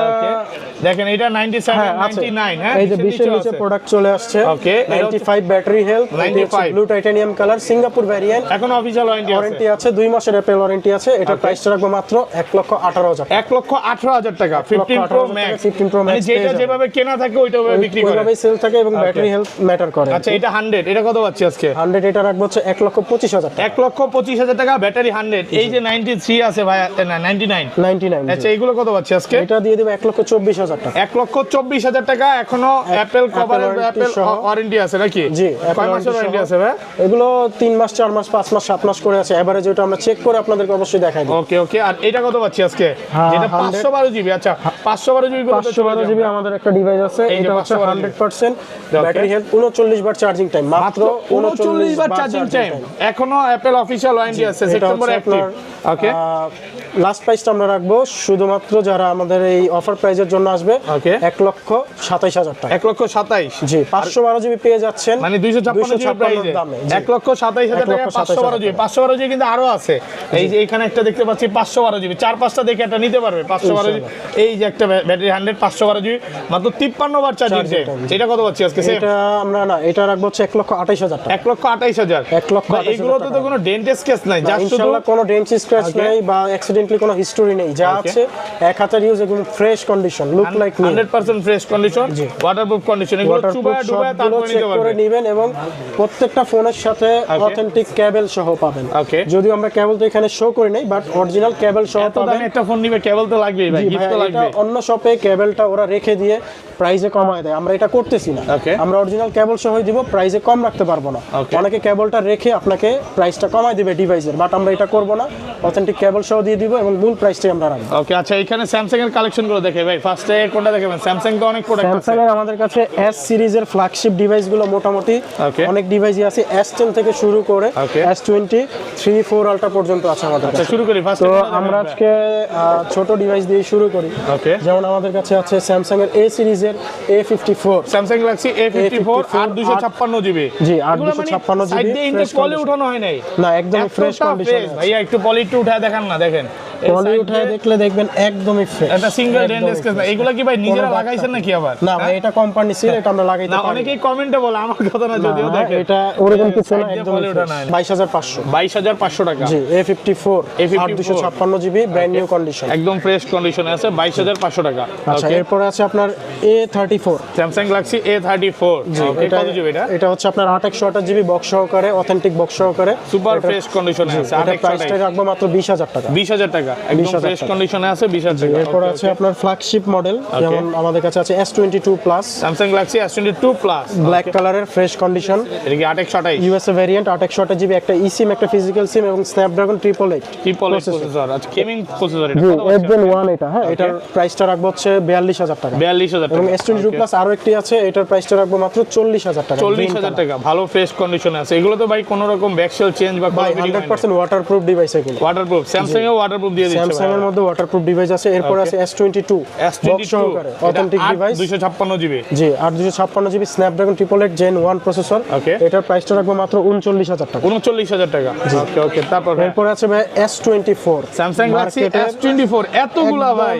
দেখেন এটা 97 হ্যাঁ, আছে। 99, হ্যাঁ এই যে 20 এর নিচে আছে। প্রোডাক্ট চলে আসছে। Okay, এটা 95 battery health, 95 blue titanium colour Singapore variant, এখন অফিশিয়াল ওয়ারেন্টি আছে। ওয়ারেন্টি আছে 2 মাসের অ্যাপল ওয়ারেন্টি আছে। এটার প্রাইসটা রাখবো মাত্র 1,18,000 টাকা। 1,18,000 টাকা 15 Pro 1,18,000 Max। 15 Pro Max মানে পেয়ে যেটা যাবেন। যেভাবে কেনা থাকে ওইটাভাবে বিক্রি করে। ওইভাবেই সেল থাকে এবং ব্যাটারি হেলথ ম্যাটার করে। আচ্ছা, এটা 100, এটা কত পাচ্ছি আজকে? 100 এটা রাখবো হচ্ছে 1,25,000 টাকা। 1,25,000 টাকা ব্যাটারি 100। এই যে 93 আছে ভাই, না 99। 99 আচ্ছা, এইগুলো কত পাচ্ছি আজকে? এটা দিয়ে দেব 1,24,000 টাকা। 1,24,000 টাকা। এখনো অ্যাপেল কভারের warranty অ্যাপেল সহ। ওয়ারেন্টি আছে নাকি? জি, কয় মাসের ওয়ারেন্টি আছে ভাই? এগুলো 3 মাস 4 মাস 5 মাস 7 মাস করে আছে এভারেজ, ওটা আমরা চেক করে আপনাদেরকে অবশ্যই দেখাই দেব। ওকে ওকে, আর এটা কত পাচ্ছি আজকে? হ্যাঁ, যেটা 100 512 জিবি। আচ্ছা, 512 জিবি গুলো তো চলে 512 জিবি আমাদের একটা ডিভাইস আছে, এই যে এটা হচ্ছে 512 100% ব্যাটারি হেলথ, 39 বার চার্জিং টাইম, মাত্র 39 বার চার্জিং টাইম। এখনো অ্যাপল অফিশিয়াল ওয়ারেন্টি আছে, সেপ্টেম্বরে অ্যাক্টিভ। ওকে, লাস্ট প্রাইসটা আমরা রাখবো শুধুমাত্র যারা আমাদের এই অফার প্রাইজের জন্য আসবে, Okay. 1,27,000 টাকা। 1,27,000। জি, 512 জিবি পেয়ে যাচ্ছেন, মানে 256 জিবি প্রাইসে দামে। জি। 1,27,000 টাকা 512 জিবি। 512 জিবি কিন্তু আরো আছে। এই যে এখানে একটা দেখতে পাচ্ছি 512 জিবি, 4-5টা দেখে একটা নিতে পারবে 512 জিবি। এই যে একটা ব্যাটারি 100 512 জিবি, মাত্র 53 বার চার্জিং টাইম। এটা কত পাচ্ছি আজকে? এটা আমরা না, এটা রাখবো হচ্ছে 1,28,000 টাকা। 1,28,000। 1,28,000 এগুলোতে তো কোনো ডেন্ট স্কেচ নাই, জাস্ট শুধু ইনশাআল্লাহ কোনো ডেন্ট স্ক্র্যাচ Okay. নেই বা অ্যাক্সিডেন্টালি কোনো হিস্টোরি নেই, যা Okay. আছে এক হাতের ইউজ, একদম fresh condition, look like new, 100% fresh condition, waterproof condition. এগুলো চুবায় ডুবায় তারপরে নিতে চেক করে পারবেন। নেবেন এবং প্রত্যেকটা ফোনের সাথে অথেন্টিক কেবল সহ পাবেন। Okay. যদিও আমরা কেবল তো এখানে শো করি নাই, বাট অরিজিনাল কেবল সহ এত পাবেন। দামি একটা ফোন নিবে, কেবল তো লাগবেই ভাই, জি গিফট তো ভাই, এটা লাগবে। অন্য শপে কেবলটা ওরা রেখে দিয়ে প্রাইসে কমায় দেয়, আমরা এটা করতেছি না। Okay. আমরা অরিজিনাল কেবল সহ দিব, প্রাইসে কম রাখতে পারবো না। Okay. অনেকে কেবলটা রেখে আপনাকে প্রাইসটা কমায় দিবে ডিভাইসের, বাট আমরা এটা করব না, অথেন্টিক কেবল সহ দিয়ে দিব এবং মূল প্রাইসটাই আমরা রাখবো। ওকে, আচ্ছা এখানে স্যামসাং এর কালেকশন গুলো দেখে ভাই, ফার্স্টে কোনটা দেখাবেন? স্যামসাং তো অনেক প্রোডাক্ট আছে। স্যামসাং এর আমাদের কাছে S সিরিজের ফ্ল্যাগশিপ ডিভাইসগুলো মোটামুটি Okay. অনেক ডিভাইসই আছে, S10 থেকে শুরু করে Okay. S20 3 4 আলট্রা পর্যন্ত আছে আমাদের আচ্ছা, কাছে। শুরু করি ফার্স্টে। তো আমরা আজকে ছোট ডিভাইস দিয়ে শুরু করি। ওকে, যেমন আমাদের কাছে আছে স্যামসাং এর A সিরিজের A54, Samsung Galaxy A54 8 GB. জি, 8 সাইড দিয়ে ইনটেক পলি উঠানো হয় নাই, না একদম ফ্রেশ কন্ডিশন। ভাইয়া একটু পলি একটু উঠায় দেখান না, দেখেন পলি উঠায় দেখলে দেখবেন একদমই ফ্রেশ। এটা সিঙ্গেল ডেন্ট স্কেচ না, এগুলা কি ভাই নিজেরা লাগাইছেন নাকি আবার? না ভাই, এটা কোম্পানি সিল, এটা আমরা লাগাইতে না, পারি। অনেকেই কমেন্টে বলে, আমার কথা না যদিও দেখে এটা ওরকম কিছু না, Side দিয়ে একদম পলি ওঠা নাই। 22500 22,500 টাকা। জি, A54 856 GB brand new condition, একদম ফ্রেশ কন্ডিশনে আছে, 22,500 টাকা। আচ্ছা এরপরে আছে আপনার A34। স্যামসাং গ্যালাক্সি A34 ওকে, কত জিবি এটা? এটা হচ্ছে আপনার 828 জিবি বক্স সহকারে, অথেন্টিক বক্স সহকারে, সুপার ফ্রেশ কন্ডিশনে আছে, এটা প্রাইসটা রাখবো মাত্র 20000 টাকা। 20,000 টাকা, একদম 20,000 ফ্রেশ টাকা। কন্ডিশনে আছে, 20,000 টাকা। এরপর আছে আপনার ফ্ল্যাগশিপ মডেল, যেমন আমাদের কাছে আছে S22 plus, Samsung Galaxy S22 plus, black কালারের ফ্রেশ কন্ডিশন, এটা কি 828 ইউএসএ ভেরিয়েন্ট, 828 জিবি, একটা eSIM, একটা ফিজিক্যাল সিম এবং স্ন্যাপড্রাগন 888 ট্রিপল প্রসেসর, আচ্ছা গেমিং প্রসেসর, এটা জি, কত আছে? Gen 1 এটা, হ্যাঁ এটার প্রাইসটা রাখবো হচ্ছে 42000 টাকা। 42,000 এবং টাকা। S22 প্লাস আরো একটি আছে, এটার প্রাইসটা রাখবো মাত্র 40000 টাকা। 40,000 টাকা, ভালো ফ্রেশ কন্ডিশনে আছে। এগুলো তো ভাই কোনো রকম ব্যাকশেল চেঞ্জ বা ভাই 100% ওয়াটারপ্রুফ ডিভাইস এগুলো। ওয়াটারপ্রুফ, স্যামসাং এও ওয়াটারপ্রুফ দিয়ে দিচ্ছে স্যামসাং এর মধ্যে ওয়াটারপ্রুফ ডিভাইস আছে। এরপর আছে S22 বক্স সহকারে অথেন্টিক ডিভাইস, 256 জিবি। জি 856 জিবি স্ন্যাপড্রাগন 888 Gen 1 প্রসেসর। ওকে, এটার প্রাইসটা রাখবো মাত্র 39000 টাকা। 39,000 টাকা। ওকে ওকে, তারপর এরপর আছে ভাই S24 স্যামসাং গ্যালাক্সি S24, এতগুলা ভাই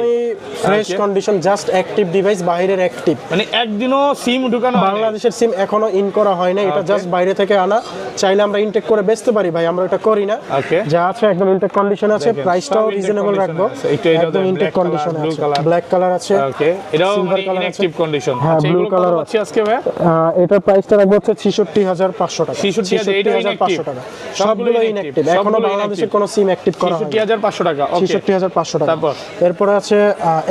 fresh condition, just active device, বাইরের অ্যাক্টিভ, মানে একদিনও সিম ঢুকানো হয় নাই। বাংলাদেশের সিম এখনো ইন করা হয় না, এটা জাস্ট বাইরে থেকে আনা। চাইলে আমরা ইনটেক করে বেচতে পারি ভাই, আমরা এটা করি না। ওকে, যা আছে একদম ইনটেক কন্ডিশন আছে, প্রাইসটাও সব intake রিজনেবল condition রাখবো, আছে। একটু এটা একদম দেন, intact black color, condition blue আছে, color। ব্ল্যাক কালার আছে, ওকে, এটাও Silver মানে color আছে। Inactive condition. হ্যাঁ, আচ্ছা, blue এগুলো কত color পাচ্ছি আজকে ভাই? এটার প্রাইসটা রাখবো হচ্ছে 66500 টাকা। 66,500 টাকা, সবগুলো ইনঅ্যাক্টিভ, এখনো বাংলাদেশের কোনো সিম অ্যাক্টিভ করা হয়নি। 66,500 টাকা। ওকে, 66500 টাকা। তারপর এরপরে আছে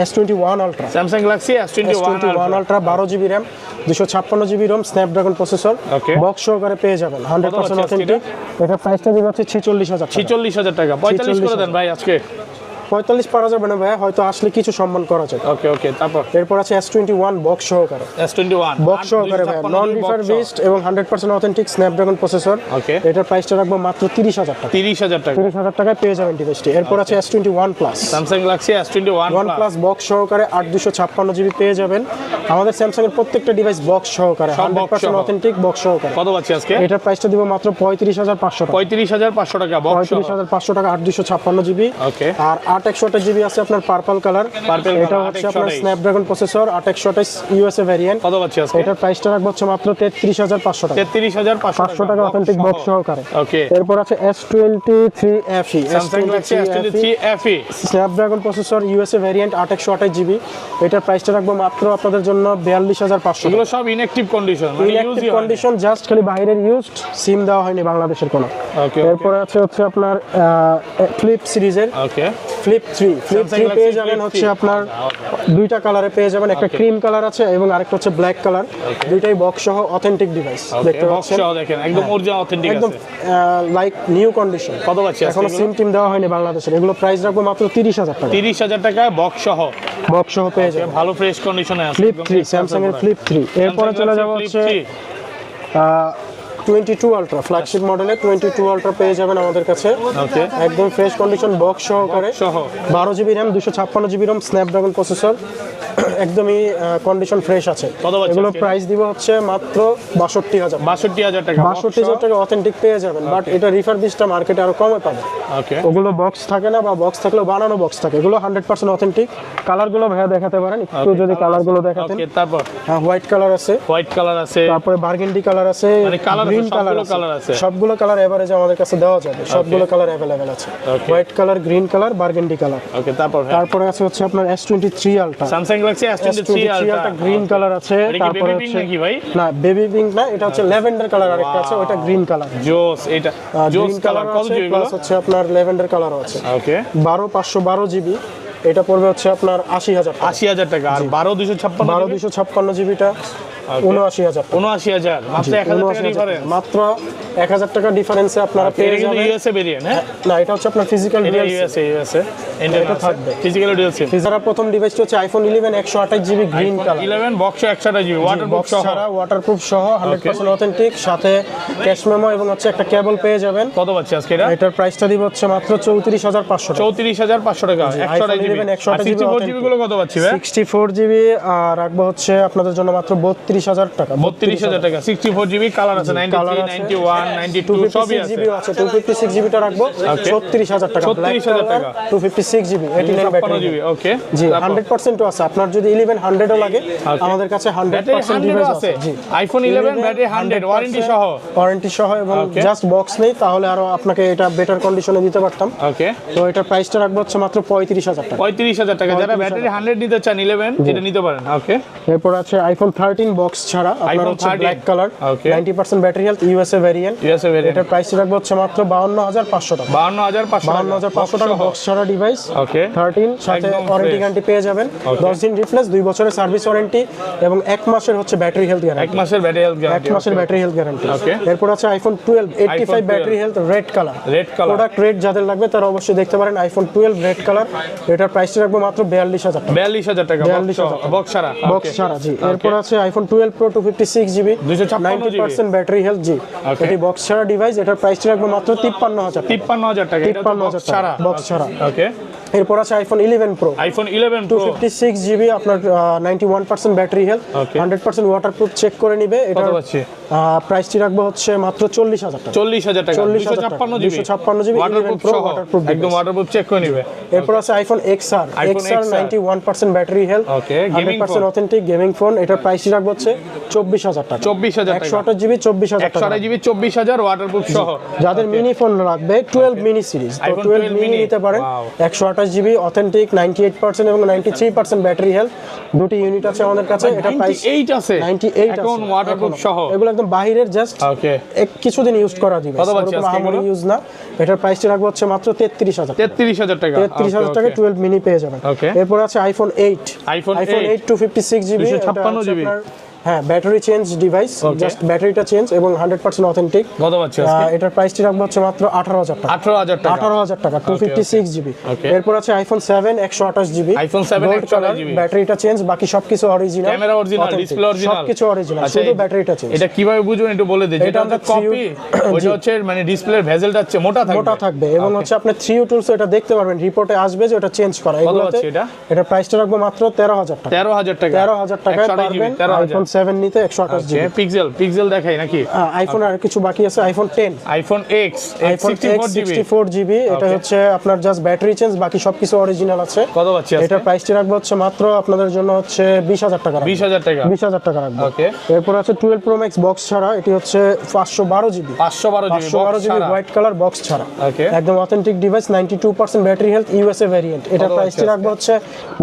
S21 ultra, Samsung Galaxy S21 S21 ultra 12 GB RAM, 256 GB ROM, Snapdragon processor, okay. Box সহকারে পেয়ে যাবেন, 100% আজকে অথেন্টিক। এটা প্রাইসটা দিবে হচ্ছে 46000 টাকা। 46,000 টাকা। 45 করে দেন ভাই আজকে। 45 পারা যাবে না ভাই, হয়তো আসলে কিছু সম্মান করা যায়। ওকে ওকে, তারপর এরপর আছে S21 বক্স সহকারে, S21 বক্স সহকারে ভাই, নন রিফারবিশড এবং 100% অথেন্টিক স্ন্যাপড্রাগন প্রসেসর। ওকে, এটার প্রাইসটা রাখবো মাত্র 30000 টাকা। 30,000 টাকা। 30000 টাকায় পেয়ে যাবেন ডিভাইসটি। এরপর আছে S21 plus, Samsung Galaxy S21 one plus box সহকারে 8256 জিবি পেয়ে যাবেন। আমাদের স্যামসাং এর প্রত্যেকটা ডিভাইস বক্স সহকারে, সব box 100% সহ। অথেন্টিক বক্স সহকারে। কত পাচ্ছি আজকে? এটার প্রাইসটা দিব মাত্র 35500 টাকা। 35,500 টাকা বক্স সহ। 35500 টাকা, 8256 জিবি। ওকে, আর 861 জিবি আছে আপনার পার্পল কালার, Purple এটা color, হচ্ছে আপনার 828 স্ন্যাপড্রাগন প্রসেসর, 828 ইউএসএ ভেরিয়েন্ট। কত পাচ্ছি আজকে? এটার প্রাইসটা রাখবো হচ্ছে মাত্র 33500 টাকা। 33,500 টাকা অথেন্টিক বক্স সহকারে। ওকে, এরপর আছে S23 FE, Samsung Galaxy S23 FE, Snapdragon processor, USA variant, 828 GB. এটার প্রাইসটা রাখবো মাত্র আপনাদের জন্য 42500 এগুলো সব ইনঅ্যাক্টিভ কন্ডিশন, মানে ইনঅ্যাক্টিভ ইউজই কন্ডিশন, জাস্ট খালি বাইরের ইউজড, সিম দেওয়া হয়নি বাংলাদেশের কোনো। ওকে এরপর আছে হচ্ছে আপনার ফ্লিপ সিরিজের ওকে, ফ্লিপ 3 Samsung Galaxy পেয়ে যাবেন Flip হচ্ছে 3 আপনার দুইটা কালারে পেয়ে যাবেন, একটা ক্রিম কালার আছে এবং আরেকটা হচ্ছে ব্ল্যাক কালার। দুইটাই বক্স সহ অথেন্টিক ডিভাইস, দেখতে বক্স পাচ্ছেন, সহ দেখেন, একদম অরিজিনাল অথেন্টিক একদম আছে। Like new condition. কত পাচ্ছি আজকে? এখনো সিম টিম দেওয়া হয়নি বাংলাদেশের। এগুলো প্রাইস রাখবো মাত্র 30000 টাকা, 30,000 টাকা বক্স সহ, বক্স সহ পেয়ে যাবেন। ভালো ফ্রেশ কন্ডিশনে আছে। ফ্লিপ 3, স্যামসাং এর ফ্লিপ 3। এরপরে চলে যাব হচ্ছে 22 আলট্রা, ফ্ল্যাগশিপ মডেলে 22 আলট্রা পেয়ে যাবেন আমাদের কাছে, ওকে, একদম ফ্রেশ কন্ডিশন, বক্স সহকারে, সহ 12 GB RAM, 256 GB ROM, Snapdragon processor, একদমই কন্ডিশন ফ্রেশ আছে। কত পাচ্ছি এগুলো আজকে? প্রাইস দিব হচ্ছে মাত্র 62000। 62,000 টাকা, 62000 টাকা অথেন্টিক পেয়ে যাবেন, বাট এটা রিফারবিশটা মার্কেটে আরো কমে পাবে। ওকে, ওগুলো বক্স থাকে না, বা বক্স থাকলেও বানানো বক্স থাকে। এগুলো 100% অথেন্টিক। কালারগুলো ভাইয়া দেখাতে পারেন একটু, যদি কালারগুলো দেখাতেন। ওকে, তারপর হ্যাঁ, হোয়াইট কালার আছে, হোয়াইট কালার আছে, তারপরে বার্গেন্ডি কালার আছে, মানে কালার গ্রিন কালার সবগুলো কালার আছে। সবগুলো কালার এভারেজে আমাদের কাছে দেওয়া যাবে, সবগুলো কালার अवेलेबल আছে। White colour, green colour, burgundy colour. Okay, তারপর তারপরে আছে হচ্ছে আপনার S23 ultra, Samsung Galaxy S23 ultra, green colour আছে। এটা কি তারপরে বেবি পিঙ্ক হচ্ছে নাকি ভাই? না, বেবি পিঙ্ক না, এটা হচ্ছে ল্যাভেন্ডার কালার আরেকটা আছে, ওটা গ্রিন কালার। জোস, এটা জোস গ্রিন কালার। কালার কত আছে, জিবি এগুলো? প্লাস হচ্ছে আপনার ল্যাভেন্ডার কালারও আছে। ওকে, 512 জিবি, এটা পড়বে হচ্ছে আপনার 80000 টাকা। 80,000 টাকা। আর 12,256 256 জিবিটা 79000 টাকা। 79,000, মাত্র 1,000 টাকা ডিফারেন্স। মাত্র 1000 টাকা ডিফারেন্সে আপনারা পেয়ে এটা কিন্তু যাবেন। ইউএসএ ভেরিয়েন্ট, হ্যাঁ? না, এটা হচ্ছে আপনার ফিজিক্যাল এটা ডিভাইস। ইউএসএ ইন্টারনেট থাকবে। ফিজিক্যাল ডিএল সিম। যারা প্রথম ডিভাইসটা হচ্ছে iPhone 11 128 GB green colour, 11 box 128 GB waterproof box সহ। ছাড়া ওয়াটারপ্রুফ সহ 100% অথেন্টিক, সাথে ক্যাশ মেমো এবং হচ্ছে একটা কেবল পেয়ে যাবেন। কত পাচ্ছি আজকে এটা? এটার প্রাইসটা দিব হচ্ছে মাত্র 34500 টাকা। 34,500 টাকা, 128 জিবি। 128 64 জিবি গুলো কত পাচ্ছি ভাই? 64 জিবি আর রাখবো হচ্ছে আপনাদের জন্য মাত্র 32,000 টাকা। 32,000 টাকা। 64 জিবি কালার আছে, 93, 91, 92 সবই আছে। 256 আছে, 256 জিবিটা রাখবো 36,000 টাকা। 36,000 টাকা। 256 জিবি 89 ব্যাটারি জিবি। ওকে জি, 100% আছে। আপনার যদি 1100 ও লাগে আমাদের কাছে 100% ডিভাইস আছে। জি, আইফোন 11 ব্যাটারি 100 ওয়ারেন্টি সহ, ওয়ারেন্টি সহ, এবং জাস্ট বক্স নেই, তাহলে আরো আপনাকে এটা বেটার কন্ডিশনে দিতে পারতাম। ওকে, তো এটার প্রাইসটা রাখবো হচ্ছে মাত্র 35,000 টাকা। 35,000 টাকা। যারা ব্যাটারি 100 নিতে চান 11 এটা নিতে পারেন। ওকে, এরপর আছে আইফোন 13 বক্স ছাড়া, আপনার iPhone হচ্ছে 13 black colour, Okay. 90% battery health, USA variant. এটার প্রাইসটা রাখবো হচ্ছে মাত্র 52,500 টাকা। 52,500 টাকা বক্স ছাড়া ডিভাইস। ওকে, 13 সাথে একদম ওয়ারেন্টি fresh। গ্যারান্টি পেয়ে যাবেন, Okay. 10 দিন রিপ্লেস, 2 বছরের সার্ভিস ওয়ারেন্টি এবং 1 মাসের হচ্ছে ব্যাটারি হেলথ এক গ্যারান্টি। মাসের ব্যাটারি হেলথ 1 গ্যারান্টি। মাসের ব্যাটারি হেলথ গ্যারান্টি। Okay. এরপর আছে iPhone 12 85 12 battery health red colour. Red colour product red যাদের লাগবে তারা অবশ্যই দেখতে পারেন আইফোন 12 রেড কালার। এটার প্রাইসটা রাখবো মাত্র 42,000 টাকা। 42,000 টাকা। 42,000 বক্স ছাড়া। বক্স ছাড়া জি। এরপর আছে iPhone 12 pro 256 GB 256 90% battery health জি। Okay. এটি বক্স ছাড়া ডিভাইস। এটার প্রাইসটা রাখবো মাত্র 53,000 টাকা। 53,000 টাকা। এটা তো বক্স 53,000 ছাড়া। টাকা বক্স ছাড়া। ওকে, এরপর আছে iPhone 11 pro iPhone 11 pro 256 GB, আপনার 91% battery health, Okay. 100% waterproof check করে নিবে। কত এটার পাচ্ছি? প্রাইসটি রাখবো হচ্ছে মাত্র 40,000 টাকা। 40,000 টাকা। 40,000 টাকা। 256 জিবি 256 জিবি 11 ওয়াটারপ্রুফ প্রো সহ, ওয়াটারপ্রুফ একদম ওয়াটারপ্রুফ চেক করে নিবে। এরপর আছে iPhone XR iPhone XR 91% battery health, Okay, gaming 100% authentic gaming phone. এটার প্রাইসটি রাখবো হচ্ছে 24,000 টাকা। 24,000 টাকা। 128 জিবি 24,000 টাকা। 128 জিবি 24,000 ওয়াটারপ্রুফ সহ। যাদের মিনি ফোন লাগবে 12 মিনি সিরিজ, তো iPhone 12 12 মিনি mini, নিতে পারেন। wow. 128 জিবি অথেন্টিক 98% এবং 93% ব্যাটারি হেলথ, দুটি ইউনিট আছে আমাদের কাছে। এটা প্রাইস 98 আছে 98 এখন আছে ওয়াটারপ্রুফ এখনো। সহ। এগুলো একদম বাহিরের জাস্ট ওকে, কিছুদিন ইউজ করা দিবে, কত পাচ্ছি আজকে এগুলো? ইউজ না। এটার প্রাইসটা রাখবো হচ্ছে মাত্র 33,000 টাকা। 33,000 টাকা। 33,000 টাকা 12 মিনি পেয়ে যাবেন। Okay. এরপর আছে আইফোন 8 iPhone 8 256 জিবি 256 জিবি। হ্যাঁ, battery change device, Okay. Just ব্যাটারিটা চেঞ্জ এবং 100% অথেন্টিক। কত পাচ্ছি আজকে? এটার প্রাইসটি রাখবো হচ্ছে মাত্র 18,000 টাকা। 18,000 টাকা। 18,000 টাকা 256 জিবি। Okay. এরপর আছে আইফোন 7 128 জিবি iPhone 7 128 জিবি। ব্যাটারিটা চেঞ্জ, বাকি সবকিছু original, camera original, display original, সবকিছু অরিজিনাল, আচ্ছা, শুধু ব্যাটারিটা চেঞ্জ। এটা কিভাবে বুঝবেন একটু বলে দিন। এটা যেটা আমরা হচ্ছে কপি, ওটা হচ্ছে মানে ডিসপ্লের ভেজেলটা হচ্ছে মোটা থাকবে। মোটা থাকবে এবং হচ্ছে আপনি 3U টুলস এটা দেখতে পারবেন, রিপোর্টে আসবে যে ওটা চেঞ্জ করা। এগুলোতে পাচ্ছি এটা? এটা প্রাইসটা রাখবো মাত্র 13,000 টাকা। 13,000 টাকা। 13,000 টাকায় 128 জিবি, পারবেন 13,000 আইফোন 7 নিতে 128 জিবি। পিক্সেল দেখাই নাকি? আইফোন আর কিছু বাকি আছে, iPhone 10 iPhone X iPhone 64 GB. এটা Okay. হচ্ছে আপনার জাস্ট ব্যাটারি চেঞ্জ, বাকি সবকিছু অরিজিনাল আছে। কত পাচ্ছি আজকে? এটার প্রাইসটি রাখবো হচ্ছে মাত্র আপনাদের জন্য হচ্ছে 20,000 টাকা। 20,000 টাকা। 20,000 টাকা রাখবো। Okay. এরপর আছে 12 প্রো ম্যাক্স বক্স ছাড়া, এটি হচ্ছে 512 GB 512 GB 512 GB white colour box ছাড়া, Okay. একদম authentic device, 92% battery health, USA variant. এটার কত প্রাইসটি আছে রাখবো হচ্ছে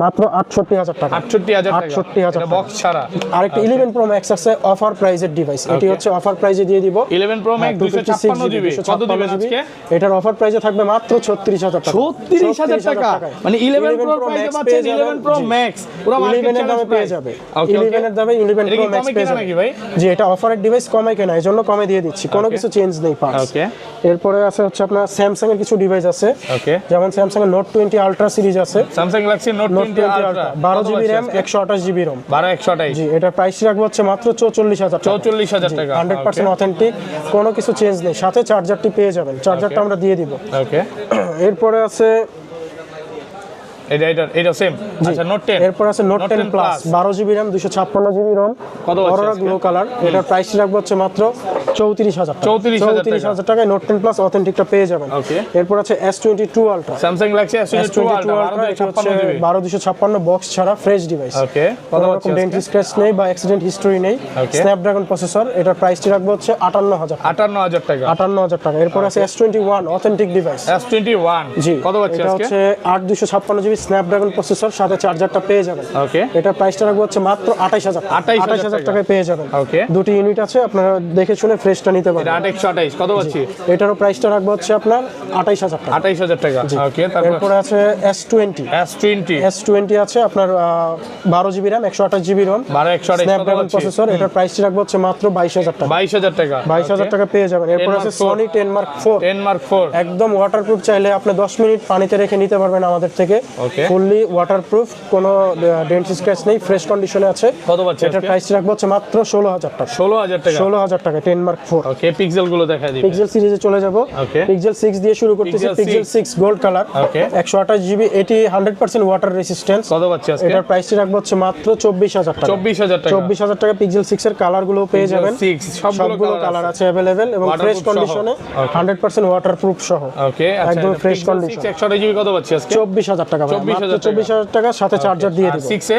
মাত্র 68,000 টাকা। 68,000 টাকা। 68,000 এটা বক্স ছাড়া। আরেকটা 11 প্রো ম্যাক্স আছে অফার প্রাইজের ডিভাইস, এটি হচ্ছে অফার প্রাইজে দিয়ে দিব। 11 প্রো ম্যাক্স 256 জিবি কত দিবেন আজকে? এটার অফার প্রাইসে থাকবে মাত্র 36,000 টাকা। 36,000 টাকা। মানে 11 প্রো প্রাইসে পাচ্ছেন 11 প্রো ম্যাক্স পুরো মার্কেট 11 এর দামে পেয়ে যাবে। 11 এর দামে 11 প্রো ম্যাক্স পেয়ে যাবে নাকি ভাই? জি, এটা অফারের ডিভাইস, কমে কেনা, এজন্য কমে দিয়ে দিচ্ছি, কোনো কিছু চেঞ্জ নেই পার্টস। ওকে, এরপরে আছে হচ্ছে আপনার স্যামসাং এর কিছু ডিভাইস আছে, ওকে, যেমন স্যামসাং এর নোট 20 আলট্রা সিরিজ আছে, Samsung Galaxy note 20 ultra 12 GB RAM 128 GB ROM. 12128 জি, এটার প্রাইস রাখবো হচ্ছে মাত্র 44,000 টাকা। 44,000 টাকা। 100% অথেন্টিক, কোনো কিছু চেঞ্জ নেই, সাথে চার্জারটি পেয়ে যাবেন, চার্জারটা আমরা দিয়ে দিব। ওকে, এরপরে আছে এটা সেম। আচ্ছা, নোট 10। এরপর আছে note 10 plus 12 GB RAM 256 GB ROM, কত আছে অরোরা আজকে? Glow colour. এটার প্রাইস রাখবো হচ্ছে মাত্র 34,000 টাকা। 34,000 টাকায় নোট 10 প্লাস অথেন্টিকটা পেয়ে যাবেন। ওকে। এরপর আছে S22 ultra, Samsung Galaxy S22 ultra 1256 GB 12256 box ছাড়া ফ্রেশ ডিভাইস। ওকে, কত কোনো আছে রকম ডেন্ট স্ক্র্যাচ নেই বা অ্যাক্সিডেন্ট হিস্টরি নেই, Okay. Snapdragon processor. এটার প্রাইসটি রাখবো হচ্ছে 58,000 টাকা। 58,000 টাকা। 58,000 টাকা। এরপর আছে S21 অথেন্টিক ডিভাইস। S21 জি, কত পাচ্ছি এটা আজকে? হচ্ছে 8256 জিবি স্ন্যাপড্রাগন প্রসেসর, সাথে চার্জারটা পেয়ে যাবেন। ওকে, এটার প্রাইসটা রাখবো হচ্ছে মাত্র 28,000 টাকা। 28,000 টাকায় পেয়ে যাবেন। ওকে। দুটি ইউনিট আছে, আপনারা দেখে শুনে ফ্রেশটা নিতে পারেন। এটা 128 কত পাচ্ছি? এটারও প্রাইসটা রাখবো হচ্ছে আপনার 28,000 টাকা। 28,000 টাকা। ওকে, তারপর এরপরে আছে S20 S20 আছে আপনার 12 জিবি র‍্যাম 128 জিবি রম, 12128 কত স্ন্যাপড্রাগন পাচ্ছি? প্রসেসর। এটার প্রাইসটি রাখবো হচ্ছে মাত্র 22,000 টাকা। 22,000 টাকা। 22,000 টাকা পেয়ে যাবেন। এরপর আছে Mark 4 সনি 10 মার্ক 4, 10 মার্ক 4 একদম ওয়াটারপ্রুফ, চাইলে আপনি 10 মিনিট পানিতে রেখে নিতে পারবেন আমাদের থেকে। Okay. ফুললি ওয়াটারপ্রুফ, কোনো ডেন্ট স্ক্র্যাচ নেই, ফ্রেশ কন্ডিশনে আছে। কত পাচ্ছি এটার আজকে? প্রাইস রাখবো হচ্ছে মাত্র 16,000 টাকা। 16,000 টাকা। 16,000 টাকা 10 মার্ক মার্ক 4। ওকে, পিক্সেল গুলো দেখাই দিবেন। পিক্সেল সিরিজে চলে যাব। ওকে, পিক্সেল 6 দিয়ে শুরু করতেছি। পিক্সেল 6 গোল্ড কালার, ওকে, 128 জিবি, এটি 100% ওয়াটার রেসিস্ট্যান্স। কত পাচ্ছি আজকে? এটার প্রাইসটি রাখবো হচ্ছে মাত্র 24000 টাকা। 24000 টাকা। 24000 টাকা। পিক্সেল 6 এর কালার গুলো পেয়ে যাবেন, 6 সবগুলো কালার আছে अवेलेबल এবং ফ্রেশ কন্ডিশনে 100% ওয়াটারপ্রুফ সহ। ওকে, একদম ফ্রেশ কন্ডিশন। 128 জিবি কত পাচ্ছি আজকে? 24000 টাকা। 24000 টাকা সাথে চার্জার দিয়ে দিব। 6 এ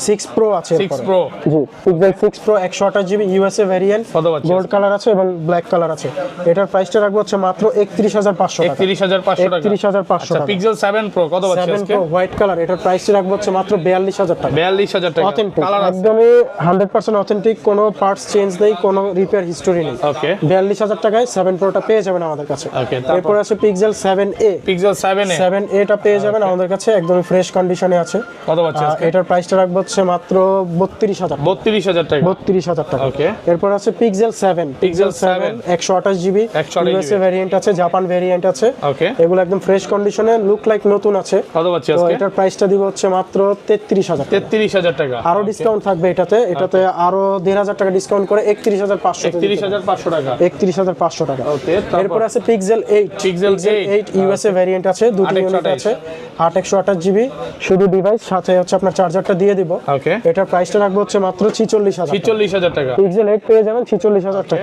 6 প্রো আছে। 6 প্রো, জি, Pixel 6 pro 128 GB USA variant, কত পাচ্ছি? গোল্ড কালার আছে এবং ব্ল্যাক কালার আছে। এটার প্রাইসটা রাখবো হচ্ছে মাত্র 31500 টাকা। 31500 টাকা। 31500 টাকা। পিক্সেল 7 প্রো কত পাচ্ছি 7 আজকে? প্রো হোয়াইট কালার, এটার প্রাইসটা রাখবো হচ্ছে মাত্র 42000 টাকা। 42000 টাকা। অথেন্টিক, কালার আছে? একদমই 100% অথেন্টিক, কোনো পার্টস চেঞ্জ নেই, কোনো রিপেয়ার হিস্টোরি নেই। ওকে, 42000 টাকায় 7 প্রোটা পেয়ে যাবেন আমাদের কাছে। ওকে, এরপর আছে পিক্সেল 7a। পিক্সেল 7 এ 7a টা পেয়ে যাবেন আমাদের কাছে, একদমই ফ্রেশ কন্ডিশনে আছে। কত পাচ্ছি আজকে? এটার প্রাইসটা রাখবো হচ্ছে মাত্র 32000 টাকা। 32000 টাকা। 32000 টাকা। ওকে, এরপর আছে pixel 7। Pixel 7 128 GB, 128 USA variant আছে, জাপান ভেরিয়েন্ট আছে। ওকে, এগুলো একদম ফ্রেশ কন্ডিশনে, লুক লাইক নতুন আছে। কত পাচ্ছি তো আজকে? এটার প্রাইসটা দিব হচ্ছে মাত্র 33000 টাকা। 33000 টাকা। আরো ডিসকাউন্ট থাকবে এটাতে আরো 1500 টাকা ডিসকাউন্ট করে 31500 31500 টাকা। 31500 টাকা। ওকে, এরপর আছে পিক্সেল 8। পিক্সেল 8 ইউএসএ ভেরিয়েন্ট আছে, দুটো ইউনিট আছে, 8128 জিবি শুধু ডিভাইস, সাথে হচ্ছে আপনার চার্জারটা দিয়ে দিব। ওকে, এটার প্রাইসটা রাখবো হচ্ছে মাত্র 46000 টাকা। 46000 টাকা। পিক্সেল 8 পেয়ে যাবেন 46000 টাকা।